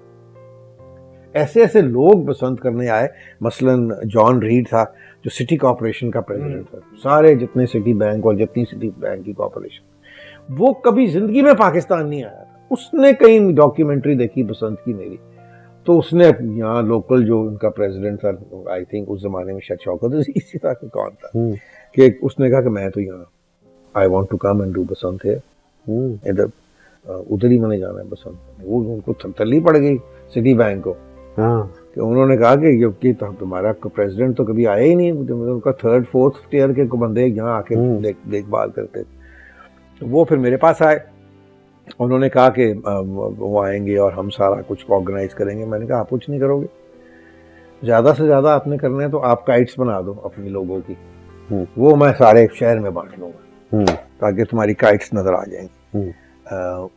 ایسے ایسے لوگ بسنت کرنے آئے, مثلاً جان ریڈ تھا جو سٹی کارپوریشن کا پریزیڈنٹ تھا, سارے جتنے سٹی بینک اور جتنی سٹی بینک کی کارپوریشن, وہ کبھی زندگی میں پاکستان نہیں آیا تھا. اس نے کہیں ڈاکیومنٹری دیکھی بسنت کی میری, تو اس نے یہاں لوکل جو ان کا پریزیڈنٹ تھا, آئی تھنک اس زمانے میں شاید شوکت عزیزی تھا کہ کون تھا, کہ اس نے کہا کہ میں تو یہاں I want to come and do Basant ہے ادھر, ادھر ہی میں نے جانا ہے بسنت. وہ ان کو تھلی پڑ گئی سٹی بینک کو, کہ انہوں نے کہا کہ تمہارا پریزیڈنٹ تو کبھی آیا ہی نہیں, ان کا تھرڈ فورتھ ٹیئر کے بندے یہاں آ کے دیکھ بھال کرتے تھے. وہ پھر میرے پاس آئے, انہوں نے کہا کہ وہ آئیں گے اور ہم سارا کچھ آرگنائز کریں گے. میں نے کہا آپ کچھ نہیں کرو گے, زیادہ سے زیادہ آپ نے کرنا ہے تو آپ کائٹس بنا دو اپنی لوگوں کی, وہ میں سارے شہر میں بانٹ لوں گا تاکہ تمہاری کائٹس نظر آ جائیں گی.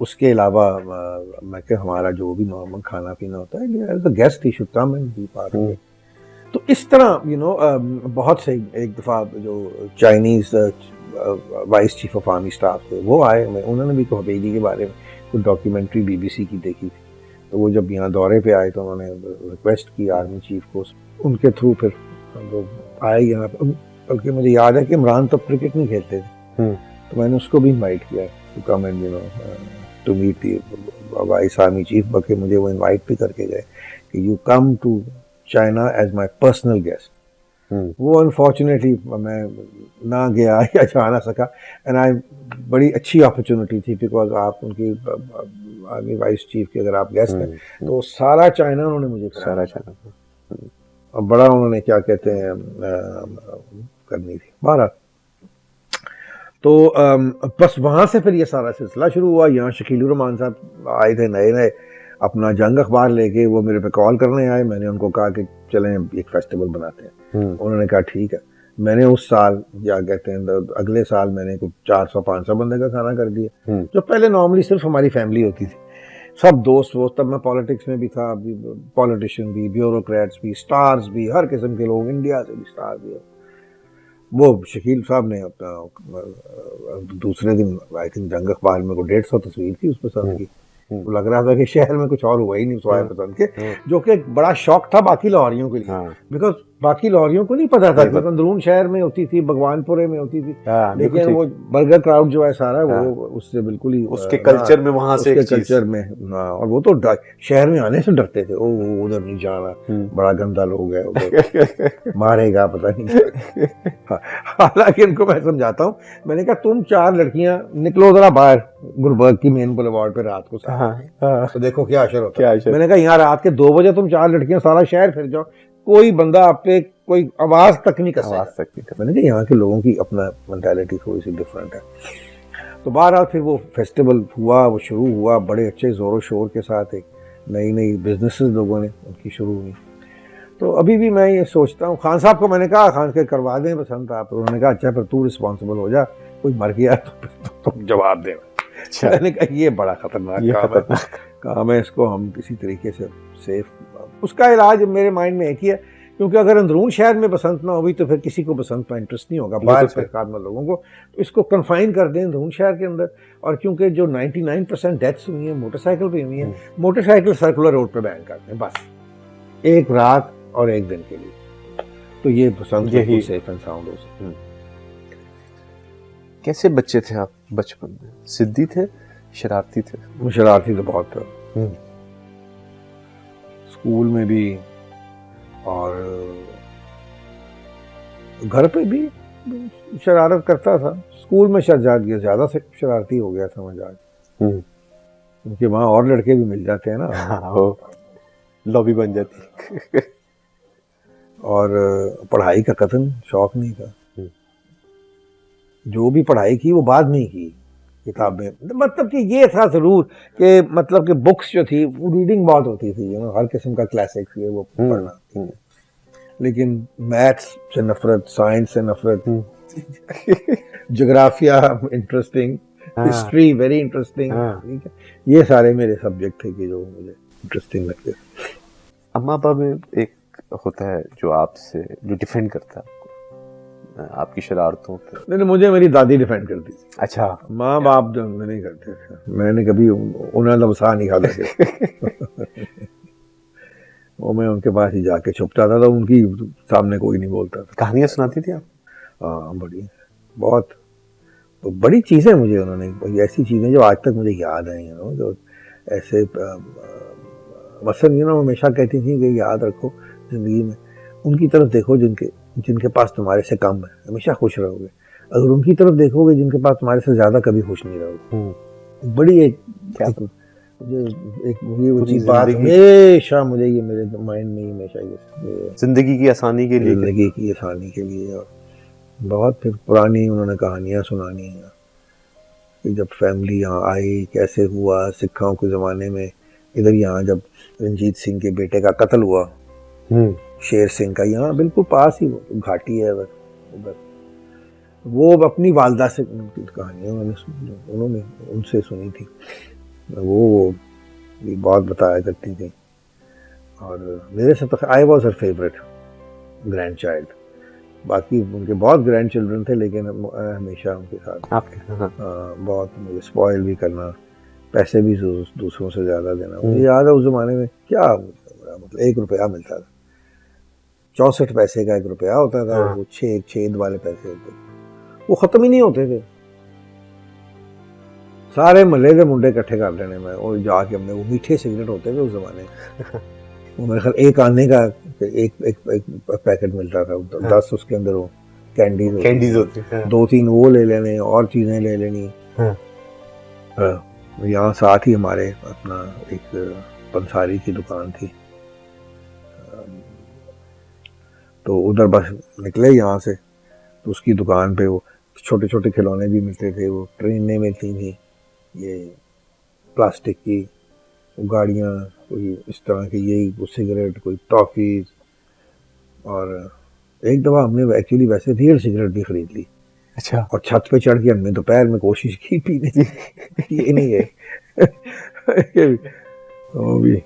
اس کے علاوہ میں کہ ہمارا جو بھی نارمل کھانا پینا ہوتا ہے, guest he should come and be part. تو اس طرح بہت سے, ایک دفعہ جو Chinese vice chief of army staff تھے وہ آئے, انہوں نے بھی حبیبی کے بارے میں کچھ ڈاکیومنٹری BBC کی دیکھی تھی, تو وہ جب یہاں دورے پہ آئے تو انہوں نے ریکویسٹ کی آرمی چیف کو, ان کے تھرو پھر وہ آئے یہاں پہ. بلکہ مجھے یاد ہے کہ عمران تب کرکٹ نہیں کھیلتے تھے, تو میں نے اس کو بھی انوائٹ کیا to come and to meet the vice army chief. بلکہ مجھے وہ انوائٹ بھی کر کے گئے کہ you come to China as my personal guest. وہ انفارچونیٹلی میں نہ گیا یا جا نہ سکا, اینڈ بڑی اچھی اپرچونیٹی تھی بیکاز آپ ان کی آرمی وائس چیف کے اگر آپ گیسٹ ہیں تو سارا چائنا انہوں نے مجھے سارا چائنا, اور بڑا انہوں نے کیا کہتے ہیں کرنی تھی. بہرحال تو بس وہاں سے پھر یہ سارا سلسلہ شروع ہوا. یہاں شکیل الرحمان صاحب آئے تھے نئے اپنا جنگ اخبار لے کے, وہ میرے پہ کال کرنے آئے. میں نے ان کو کہا کہ چلیں ایک فیسٹیول بناتے ہیں. انہوں نے کہا ٹھیک ہے. میں نے اس سال کیا کہتے ہیں اگلے سال میں نے کچھ 400-500 بندے کا کھانا کر دیا, جو پہلے نارملی صرف ہماری فیملی ہوتی تھی, سب دوست ووست. تب میں پالیٹکس میں بھی تھا, پالیٹیشین بھی, بیوروکریٹس بھی, سٹارز بھی, ہر قسم کے لوگ, انڈیا سے بھی سٹار بھی. وہ شکیل صاحب نے اپنا دوسرے دن آئی تھنک جنگ اخبار میں کوئی 150 تصویر تھی اس پسند کی. وہ لگ رہا تھا کہ شہر میں کچھ اور ہوا ہی نہیں سوائے پسند کے, جو کہ ایک بڑا شوق تھا باقی لاہوریوں کے لیے, بیکاز باقی لاہوریوں کو نہیں پتا تھا کہ اندرون شہر میں ہوتی تھی, بھگوان پورے میں ہوتی تھی, لیکن وہ برگر کراؤڈ جو ہے سارا وہ اس سے بالکل ہی اس کے کلچر میں, وہاں سے کلچر میں, اور وہ تو شہر میں آنے سے ڈرتے تھے, وہ ادھر نہیں جانا, بڑا گندا لوگ ہے, ادھر مارے گا پتہ نہیں. حالانکہ ان کو میں سمجھاتا ہوں, میں نے کہا تم 4 لڑکیاں نکلو ذرا باہر گلبرگ کی مین بلیوارڈ پہ رات کو, تو دیکھو کیا اشر ہوتا ہے. میں نے کہا یہاں رات کے 2 بجے تم 4 لڑکیاں سارا شہر پھر جاؤ, کوئی بندہ آپ پہ کوئی آواز تک نہیں کر سکتا. میں نے کہا یہاں کے لوگوں کی اپنا مینٹیلٹی تھوڑی سی ڈفرینٹ ہے. تو بہرحال پھر وہ فیسٹیول ہوا, وہ شروع ہوا بڑے اچھے زور و شور کے ساتھ. ایک نئی بزنسز لوگوں نے ان کی شروع ہوئی. تو ابھی بھی میں یہ سوچتا ہوں, خان صاحب کو میں نے کہا خان کے کروا دیں بسنت آپ, انہوں نے کہا اچھا پھر تو رسپانسبل ہو جا, کوئی مر گیا تو تم جواب دے. میں نے کہا یہ بڑا خطرناک کام ہے, اس کو ہم کسی طریقے سے سیف, اس کا علاج میرے مائنڈ میں ایک ہی ہے, کیونکہ اگر اندرون شہر میں بسنت نہ ہوئی تو پھر کسی کو بسنت میں انٹرسٹ نہیں ہوگا, باہر سے خادمہ لوگوں کو. تو اس کو کنفائن کر دیں اندرون شہر کے اندر. اور کیونکہ جو 99% ڈیتھس ہوئی ہیں موٹر سائیکل پہ ہوئی ہیں, موٹر سائیکل سرکولر روڈ پہ بین کر دیں بس, ایک رات اور ایک دن کے لیے, تو یہ بسنت یہی سیف اینڈ ساؤنڈ ہو سکتا. کیسے بچے تھے آپ بچپن میں؟ ضدی تھے, شرارتی تھے؟ شرارتی تو بہت تھا, اسکول میں بھی اور گھر پہ بھی شرارت کرتا تھا. اسکول میں شاید زیادہ سے شرارتی ہو گیا تھا میں جا کے. کیونکہ وہاں اور لڑکے بھی مل جاتے ہیں نا. ہاں وہ لابی بن جاتی. اور پڑھائی کا قطن شوق نہیں تھا. جو بھی پڑھائی کی وہ بعد میں ہی کی کتابیں. مطلب کہ یہ تھا ضرور کہ مطلب کہ بکس جو تھی وہ ریڈنگ بہت ہوتی تھی, ہر قسم کا کلاسک یہ وہ پڑھنا. لیکن میتھس سے نفرت, سائنس سے نفرت, جغرافیہ انٹرسٹنگ, ہسٹری ویری انٹرسٹنگ, یہ سارے میرے سبجیکٹ تھے کہ جو مجھے انٹرسٹنگ لگتے. اما ابا میں ایک ہوتا ہے جو آپ سے جو ڈیفینڈ کرتا ہے آپ کی شرارتوں پہ. نہیں, مجھے میری دادی ڈیفینڈ کرتی تھی. اچھا, ماں باپ جو نہیں کرتے تھے, میں نے کبھی انہیں لمسا نہیں کھا تھا. وہ میں ان کے پاس ہی جا کے چھپتا تھا, تو ان کی سامنے کوئی نہیں بولتا تھا. کہانیاں سناتی تھی آپ؟ ہاں بڑی, بہت بڑی چیزیں مجھے انہوں نے, ایسی چیزیں جو آج تک مجھے یاد ہیں, جو ایسے مثلاً ہمیشہ کہتی تھیں کہ یاد رکھو زندگی میں ان کی طرف دیکھو جن کے پاس تمہارے سے کم ہے, ہمیشہ خوش رہو گے. اگر ان کی طرف دیکھو گے جن کے پاس تمہارے سے زیادہ, کبھی خوش نہیں رہو گے. بڑی ایک بات ہمیشہ مجھے یہ میرے مائنڈ میں ہمیشہ یہ زندگی کی آسانی کے لیے, زندگی کی آسانی کے لیے. اور بہت پھر پرانی انہوں نے کہانیاں سنانی ہیں کہ جب فیملی یہاں آئی کیسے ہوا سکھوں کے زمانے میں. ادھر یہاں جب رنجیت سنگھ کے بیٹے کا قتل ہوا, شیر سنگھ کا, یہاں بالکل پاس ہی گھاٹی ہے ادھر, وہ اپنی والدہ سے کہانیاں انہوں نے ان سے سنی تھی. وہ بہت بتایا کرتی تھی. اور میرے سے تو I was Hare favourite grand child. باقی ان کے بہت گرینڈ چلڈرن تھے, لیکن ہمیشہ ان کے ساتھ بہت مجھے اسپوائل بھی کرنا, پیسے بھی دوسروں سے زیادہ دینا. مجھے یاد ہے اس زمانے میں کیا مطلب 1 روپیہ ملتا تھا, 64 پیسے کا 1 روپیہ ہوتا تھا. وہ 6 چھید والے پیسے ہوتے تھے, وہ ختم ہی نہیں ہوتے تھے. سارے محلے کے منڈے اکٹھے کر لینے میں, اور جا کے ہم نے, وہ میٹھے سگریٹ ہوتے تھے اس زمانے میں, وہ میرے خیال 1 آنے کا ایک پیکٹ ملتا تھا, 10 اس کے اندر وہ کینڈیز ہوتی, 2-3 وہ لے لینے, اور چیزیں لے لینی. یہاں ساتھ ہی ہمارے اپنا ایک پنساری کی دکان تھی, تو ادھر بس نکلے یہاں سے, تو اس کی دکان پہ وہ چھوٹے چھوٹے کھلونے بھی ملتے تھے. وہ ٹرینیں ملتی تھیں, یہ پلاسٹک کی گاڑیاں, کوئی اس طرح کی, یہی سگریٹ, کوئی ٹافیز. اور ایک دفعہ ہم نے ایکچولی ویسے ریئل سگریٹ بھی خرید لی. اچھا, اور چھت پہ چڑھ کے ہم نے دوپہر میں کوشش کی پینے کی. یہ نہیں ہے. وہ بھی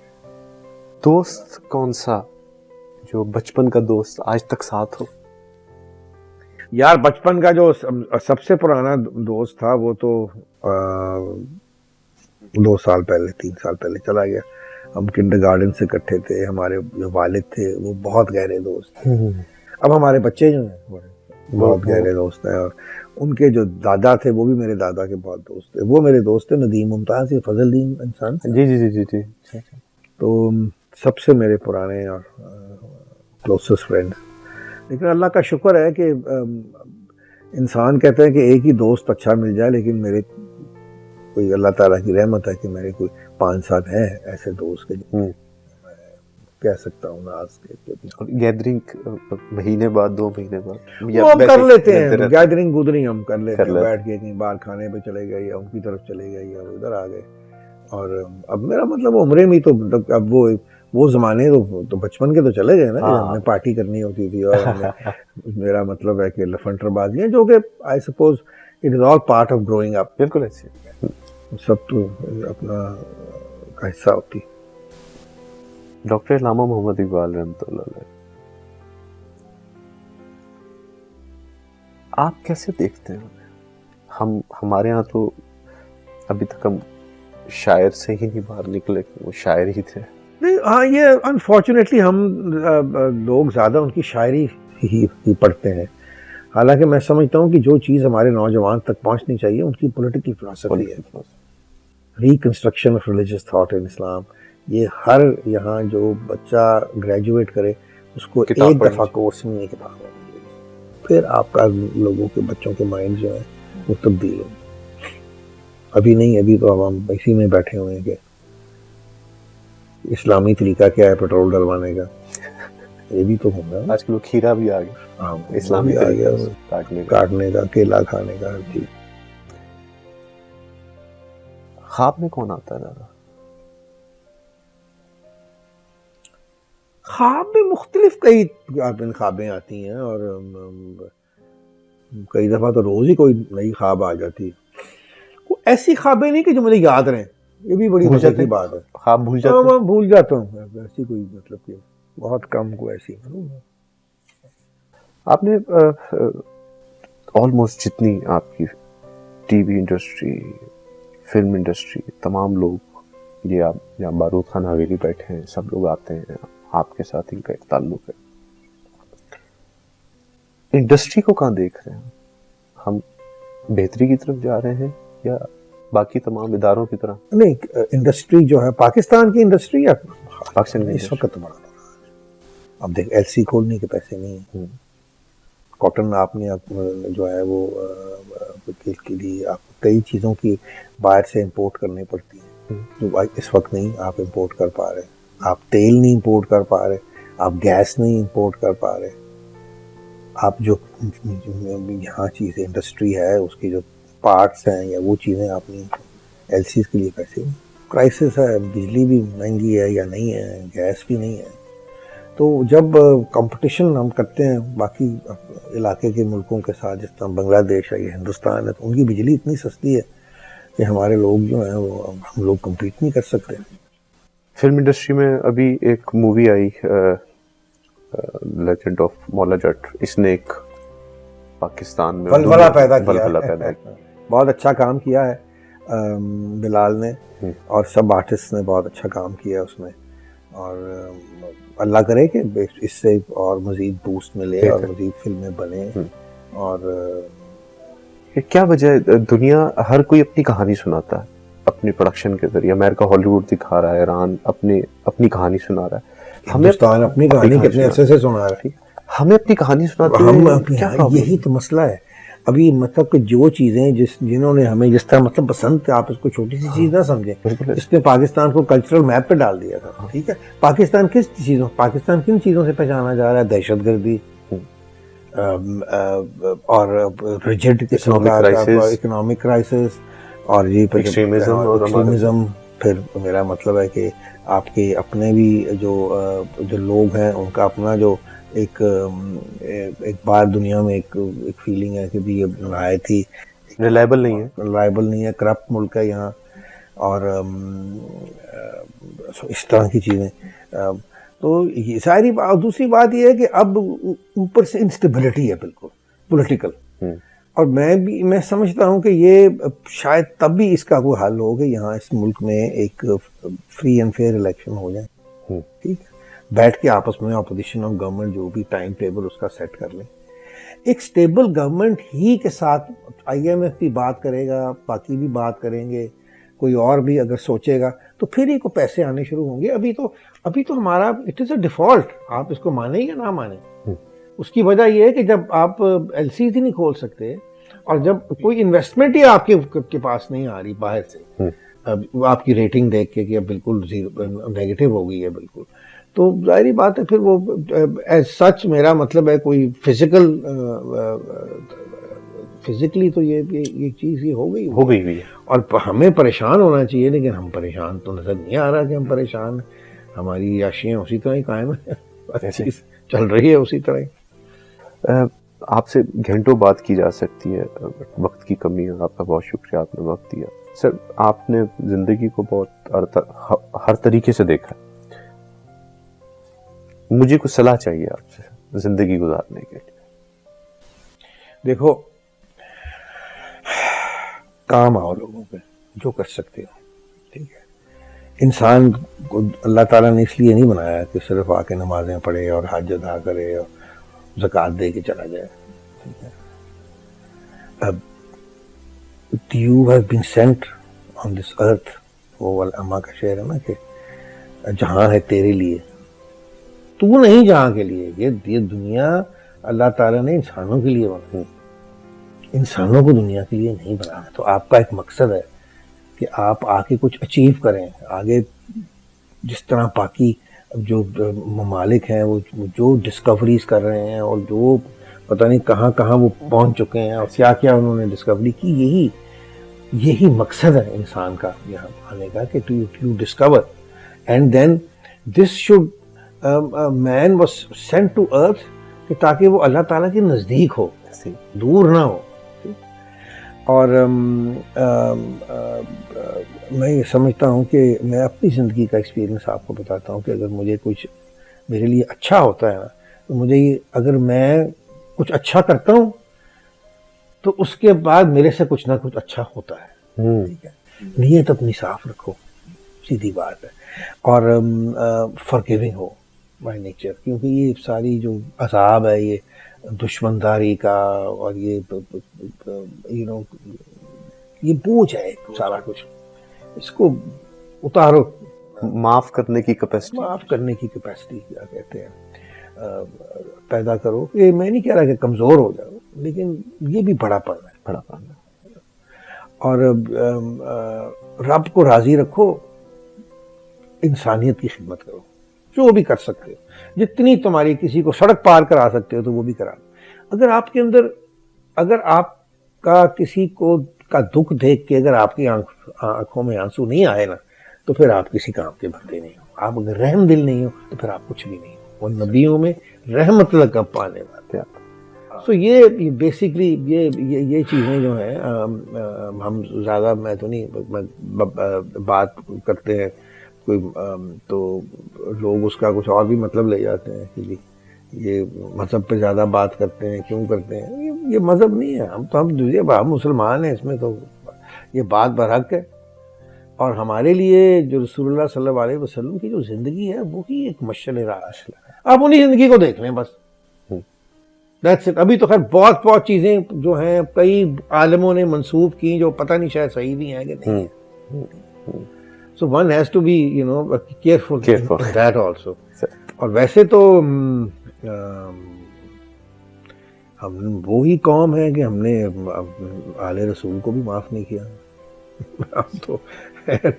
دوست کون سا جو بچپن کا دوست آج تک ساتھ ہو؟ یار بچپن کا جو سب سے پرانا دوست تھا وہ تو 2 سال پہلے 3 سال پہلے چلا گیا. ہم کنڈر گارڈن سے اکٹھے تھے. ہمارے جو والد تھے وہ بہت گہرے دوست. اب ہمارے بچے جو ہیں بہت گہرے دوست ہیں, اور ان کے جو دادا تھے وہ بھی میرے دادا کے بہت دوست تھے. وہ میرے دوست تھے ندیم ممتاز, فضل دین انسان. جی. تو سب سے میرے پرانے اور کلوزسٹ فرینڈ. لیکن اللہ کا شکر ہے کہ انسان کہتا ہے کہ ایک ہی دوست اچھا مل جائے, لیکن میرے کوئی اللہ تعالیٰ کی رحمت ہے کہ میرے کوئی 5-7 ہیں ایسے دوست کے میں کہہ سکتا ہوں ناز کے. گیدرنگ مہینے بعد 2 مہینے بعد وہ ہم کر لیتے ہیں, گیدرنگ گودرنگ ہم کر لیتے ہیں, بیٹھ کے کہیں باہر کھانے پہ چلے گئے, یا ان کی طرف چلے گئے, یا ادھر آ گئے. اور اب میرا مطلب عمرے میں تو اب وہ زمانے تو بچپن کے تو چلے گئے نا, ہم نے پارٹی کرنی ہوتی تھی, اور میرا مطلب ہے کہ لفنٹر بازیاں, جو کہ I suppose it is all part of growing up. بالکل ایسے سب تو اپنا کا حصہ ہوتی. ڈاکٹر علامہ محمد اقبال رحمۃ اللہ علیہ, آپ کیسے دیکھتے ہیں؟ ہمارے ہاں تو ابھی تک ہم شاعر سے ہی نہیں باہر نکلے, وہ شاعر ہی تھے. ہاں, یہ انفارچونیٹلی ہم لوگ زیادہ ان کی شاعری ہی پڑھتے ہیں. حالانکہ میں سمجھتا ہوں کہ جو چیز ہمارے نوجوان تک پہنچنی چاہیے ان کی پولیٹیکل فلسفی ہے, reconstruction of religious thought in Islam. یہ ہر یہاں جو بچہ گریجویٹ کرے اس کو ایک دفعہ کورس میں یہ کتاب ہونی چاہیے, پھر آپ کا لوگوں کے بچوں کے مائنڈ جو ہیں وہ تبدیل ہوں. ابھی نہیں, ابھی تو اب ہم اسی میں بیٹھے ہوئے ہیں کہ اسلامی طریقہ کیا ہے پیٹرول ڈلوانے کا, یہ بھی تو ہوگا. آج کل کھیرا بھی آ گیا, ہاں اسلامی آ گیا, طریقہ کاٹنے کا, کیلا کھانے کا, ہر چیز. خواب میں کون آتا ہے زیادہ؟ خواب میں مختلف کئی خوابیں آتی ہیں, اور کئی دفعہ تو روز ہی کوئی نئی خواب آ جاتی ہے. ایسی خوابیں نہیں کہ جو مجھے یاد رہیں, یہ بھی بڑی مزے کی بات ہے. خواب بھول جاتے ہیں؟ میں بھول جاتا ہوں, ایسی کوئی مطلب کہ بہت کم کو ایسی. آپ نے آلموسٹ جتنی آپ کی T V industry, film industry, تمام لوگ, یہ آپ یہاں بارود خان حویلی بیٹھے ہیں, سب لوگ آتے ہیں, آپ کے ساتھ ان کا ایک تعلق ہے. انڈسٹری کو کہاں دیکھ رہے ہیں ہم؟ بہتری کی طرف جا رہے ہیں یا باقی تمام اداروں کی طرح؟ نہیں, انڈسٹری جو ہے پاکستان کی انڈسٹری یا پاکستان اس وقت بڑا, اب دیکھ ایل سی کھولنے کے پیسے نہیں ہیں. کاٹن آپ نے جو ہے وہ کے لیے آپ کئی چیزوں کی باہر سے امپورٹ کرنی پڑتی ہیں, جو اس وقت نہیں آپ امپورٹ کر پا رہے. آپ تیل نہیں امپورٹ کر پا رہے, آپ گیس نہیں امپورٹ کر پا رہے. آپ جو یہاں چیزیں انڈسٹری ہے اس کی جو پارٹس ہیں یا وہ چیزیں آپ نے ایل سیز کے لیے پیسے نہیں. کرائسس ہے, بجلی بھی مہنگی ہے یا نہیں ہے, گیس بھی نہیں ہے. تو جب کمپٹیشن ہم کرتے ہیں باقی علاقے کے ملکوں کے ساتھ, جس طرح بنگلہ دیش ہے یا ہندوستان ہے, تو ان کی بجلی اتنی سستی ہے کہ ہمارے لوگ جو ہیں وہ ہم لوگ کمپیٹ نہیں کر سکتے. فلم انڈسٹری میں ابھی ایک مووی آئی لیجنڈ آف مولا جٹ, اس نے ایک پاکستان میں ولولہ پیدا کیا. بہت اچھا کام کیا ہے بلال نے, اور سب آرٹسٹ نے بہت اچھا کام کیا اس میں, اور اللہ کرے کہ اس سے اور مزید بوسٹ ملے اور مزید فلمیں بنے. اور کیا وجہ ہے, دنیا ہر کوئی اپنی کہانی سناتا ہے اپنی پروڈکشن کے ذریعے. امریکہ ہالی ووڈ دکھا رہا ہے, ایران اپنی کہانی سنا رہا ہے, ہندوستان اپنی کہانی کتنے عرصے سے سنا رہا ہے. ہمیں اپنی کہانی سناتے ہیں, یہی تو مسئلہ ہے. ابھی مطلب کہ جو چیزیں جنہوں نے ہمیں جس طرح مطلب پسند تھے, آپ اس کو چھوٹی سی چیز نہ سمجھیں, اس نے پاکستان کو کلچرل میپ پہ ڈال دیا تھا. ٹھیک ہے, پاکستان کن چیزوں سے پہچانا جا رہا ہے؟ دہشت گردی اور ریجڈ قسم کا اکنامک کرائسس, اور یہ ایکسٹریمزم. پھر میرا مطلب ہے کہ آپ کے اپنے بھی جو لوگ ہیں ان کا اپنا جو ایک بار دنیا میں ایک فیلنگ ہے کہ بھی یہ نہایت ہی ریلائبل نہیں ہے, کرپٹ ملک ہے یہاں, اور اس طرح کی چیزیں. تو یہ ساری بات. دوسری بات یہ ہے کہ اب اوپر سے انسٹیبلٹی ہے بالکل پولیٹیکل, اور میں سمجھتا ہوں کہ یہ شاید تب بھی اس کا کوئی حل ہو کہ یہاں اس ملک میں ایک فری اینڈ فیئر الیکشن ہو جائے. ٹھیک ہے, بیٹھ کے آپس میں اپوزیشن اور گورنمنٹ جو بھی ٹائم ٹیبل اس کا سیٹ کر لیں. ایک سٹیبل گورنمنٹ ہی کے ساتھ آئی ایم ایف بھی بات کرے گا, باقی بھی بات کریں گے, کوئی اور بھی اگر سوچے گا تو پھر ہی کو پیسے آنے شروع ہوں گے. ابھی تو ہمارا اٹ از اے ڈیفالٹ, آپ اس کو مانیں یا نہ مانیں. اس کی وجہ یہ ہے کہ جب آپ ایل سیز ہی نہیں کھول سکتے, اور جب کوئی انویسٹمنٹ ہی آپ کے پاس نہیں آ رہی باہر سے, آپ کی ریٹنگ دیکھ کے کہ اب بالکل نیگیٹو ہو گئی ہے بالکل, تو ظاہری بات ہے پھر وہ ایز سچ میرا مطلب ہے کوئی فزیکلی تو یہ چیز ہی ہو گئی ہے. اور ہمیں پریشان ہونا چاہیے, لیکن ہم پریشان تو نظر نہیں آ رہا کہ ہم پریشان ہیں. ہماری عیاشیاں اسی طرح ہی قائم ہیں, چل رہی ہے اسی طرح ہی. آپ سے گھنٹوں بات کی جا سکتی ہے, وقت کی کمی ہے. آپ کا بہت شکریہ, آپ نے وقت دیا. سر, آپ نے زندگی کو بہت ہر طریقے سے دیکھا. مجھے کچھ صلاح چاہیے آپ سے زندگی گزارنے کے لیے. دیکھو, کام آؤ لوگوں پہ, جو کر سکتے ہو. ٹھیک ہے, انسان کو اللہ تعالیٰ نے اس لیے نہیں بنایا کہ صرف آ کے نمازیں پڑھے اور حج ادا کرے اور زکوٰۃ دے کے چلا جائے. ٹھیک ہے, اب you have been sent on this earth, وہ اماں کا شعر ہے نا کہ جہاں ہے تیرے لیے, تو نہیں جہاں کے لیے. یہ دنیا اللہ تعالیٰ نے انسانوں کے لیے بنائی, انسانوں کو دنیا کے لیے نہیں بنانا. تو آپ کا ایک مقصد ہے کہ آپ آگے کچھ اچیو کریں. آگے جس طرح باقی جو ممالک ہیں وہ جو ڈسکوریز کر رہے ہیں اور جو پتہ نہیں کہاں کہاں وہ پہنچ چکے ہیں اور کیا کیا انہوں نے ڈسکوری کی, یہی مقصد ہے انسان کا یہاں آنے کا کہ to discover. And then this should man was sent to earth کہ تاکہ وہ اللہ تعالیٰ کے نزدیک ہو, دور نہ ہو. اور میں یہ سمجھتا ہوں کہ میں اپنی زندگی کا ایکسپیرینس آپ کو بتاتا ہوں کہ اگر مجھے کچھ میرے لیے اچھا ہوتا ہے نا تو مجھے اگر میں کچھ اچھا کرتا ہوں تو اس کے بعد میرے سے کچھ نہ کچھ اچھا ہوتا ہے. ٹھیک ہے, نیت اپنی صاف رکھو, سیدھی بات ہے. اور فارگیونگ ہو بائی نیچر, کیونکہ یہ ساری جو عذاب ہے یہ دشمنداری کا اور یہ یہ بوجھ ہے سارا کچھ, اس کو اتارو. معاف کرنے کی کیپیسٹی, معاف کرنے کی کیپیسٹی کیا کہتے ہیں پیدا کرو. یہ میں نہیں کہہ رہا کہ کمزور ہو جاؤ, لیکن یہ بھی بڑا پن ہے, بڑا پن ہے. اور رب کو راضی رکھو, انسانیت کی خدمت کرو, جو بھی کر سکتے ہو, جتنی تمہاری کسی کو سڑک پار کرا سکتے ہو تو وہ بھی کرا. اگر آپ کے اندر, اگر آپ کا کسی کو کا دکھ دیکھ کے اگر آپ کی آنکھوں میں آنسو نہیں آئے نا تو پھر آپ کسی کام کے بندے نہیں ہو. آپ اگر رحم دل نہیں ہو تو پھر آپ کچھ بھی نہیں ہو. وہ نبیوں میں رحمت لقب پانے والے. سو یہ بیسکلی یہ چیزیں جو ہیں ہم زیادہ میں تو نہیں بات کرتے ہیں کوئی تو لوگ اس کا کچھ اور بھی مطلب لے جاتے ہیں کہ یہ مذہب پہ زیادہ بات کرتے ہیں, کیوں کرتے ہیں. یہ مذہب نہیں ہے, ہم مسلمان ہیں, اس میں تو یہ بات برحق ہے. اور ہمارے لیے جو رسول اللہ صلی اللہ علیہ وسلم کی جو زندگی ہے وہی ایک مشعل راہ ہے. آپ انہی زندگی کو دیکھ لیں بس, دیٹس اٹ. ابھی تو خیر بہت چیزیں جو ہیں کئی عالموں نے منسوخ کی جو پتہ نہیں شاید صحیح بھی ہیں کہ نہیں. So one has to be, careful in that also. اور ویسے تو ہم وہی قوم ہے کہ ہم نے آل رسول کو بھی معاف نہیں کیا. ہم تو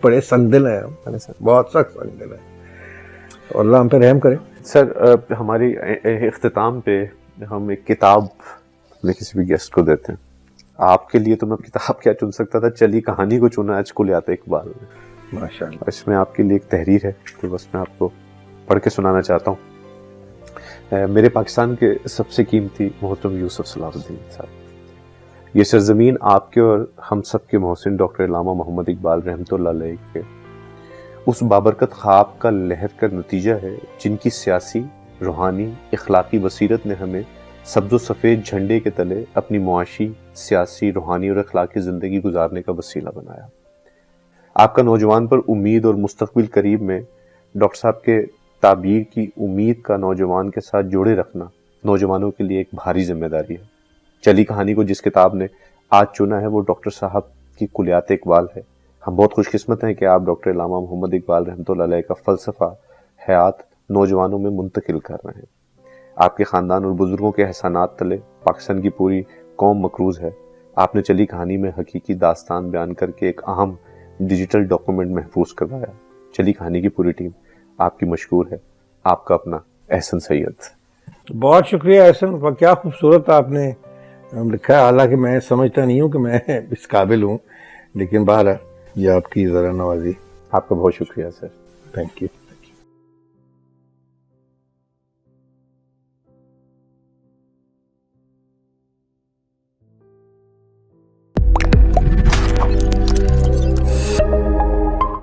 بڑے سنگدل ہیں, ہم بہت سخت سنگدل ہیں. اور اللہ ہم پہ رحم کرے. سر ہماری اختتام پہ ہم ایک کتاب میں کسی بھی گیسٹ کو دیتے ہیں. آپ کے لیے تو میں کتاب کیا چن سکتا تھا, چلی کہانی کو چنا آج کلیات اقبال نے. ماشاءاللہ. اس میں آپ کے لیے ایک تحریر ہے تو بس میں آپ کو پڑھ کے سنانا چاہتا ہوں. میرے پاکستان کے سب سے قیمتی محترم یوسف صلاح الدین صاحب, یہ سرزمین آپ کے اور ہم سب کے محسن ڈاکٹر علامہ محمد اقبال رحمۃ اللہ علیہ کے اس بابرکت خواب کا لہر کا نتیجہ ہے جن کی سیاسی, روحانی, اخلاقی بصیرت نے ہمیں سبز و سفید جھنڈے کے تلے اپنی معاشی, سیاسی, روحانی اور اخلاقی زندگی گزارنے کا وسیلہ بنایا. آپ کا نوجوان پر امید اور مستقبل قریب میں ڈاکٹر صاحب کے تعبیر کی امید کا نوجوان کے ساتھ جوڑے رکھنا نوجوانوں کے لیے ایک بھاری ذمہ داری ہے. چلی کہانی کو جس کتاب نے آج چنا ہے وہ ڈاکٹر صاحب کی کلیات اقبال ہے. ہم بہت خوش قسمت ہیں کہ آپ ڈاکٹر علامہ محمد اقبال رحمۃ اللہ علیہ کا فلسفہ حیات نوجوانوں میں منتقل کر رہے ہیں. آپ کے خاندان اور بزرگوں کے احسانات تلے پاکستان کی پوری قوم مقروض ہے. آپ نے چلی کہانی میں حقیقی داستان بیان کر کے ایک اہم ڈیجیٹل ڈاکومنٹ محفوظ کروایا. چلی کہانی کی پوری ٹیم آپ کی مشکور ہے. آپ کا اپنا احسن سید. بہت شکریہ احسن, کیا خوبصورت آپ نے لکھا ہے. حالانکہ میں سمجھتا نہیں ہوں کہ میں اس قابل ہوں, لیکن بہرحال یہ آپ کی ذرا نوازی. آپ کا بہت شکریہ سر. Thank you.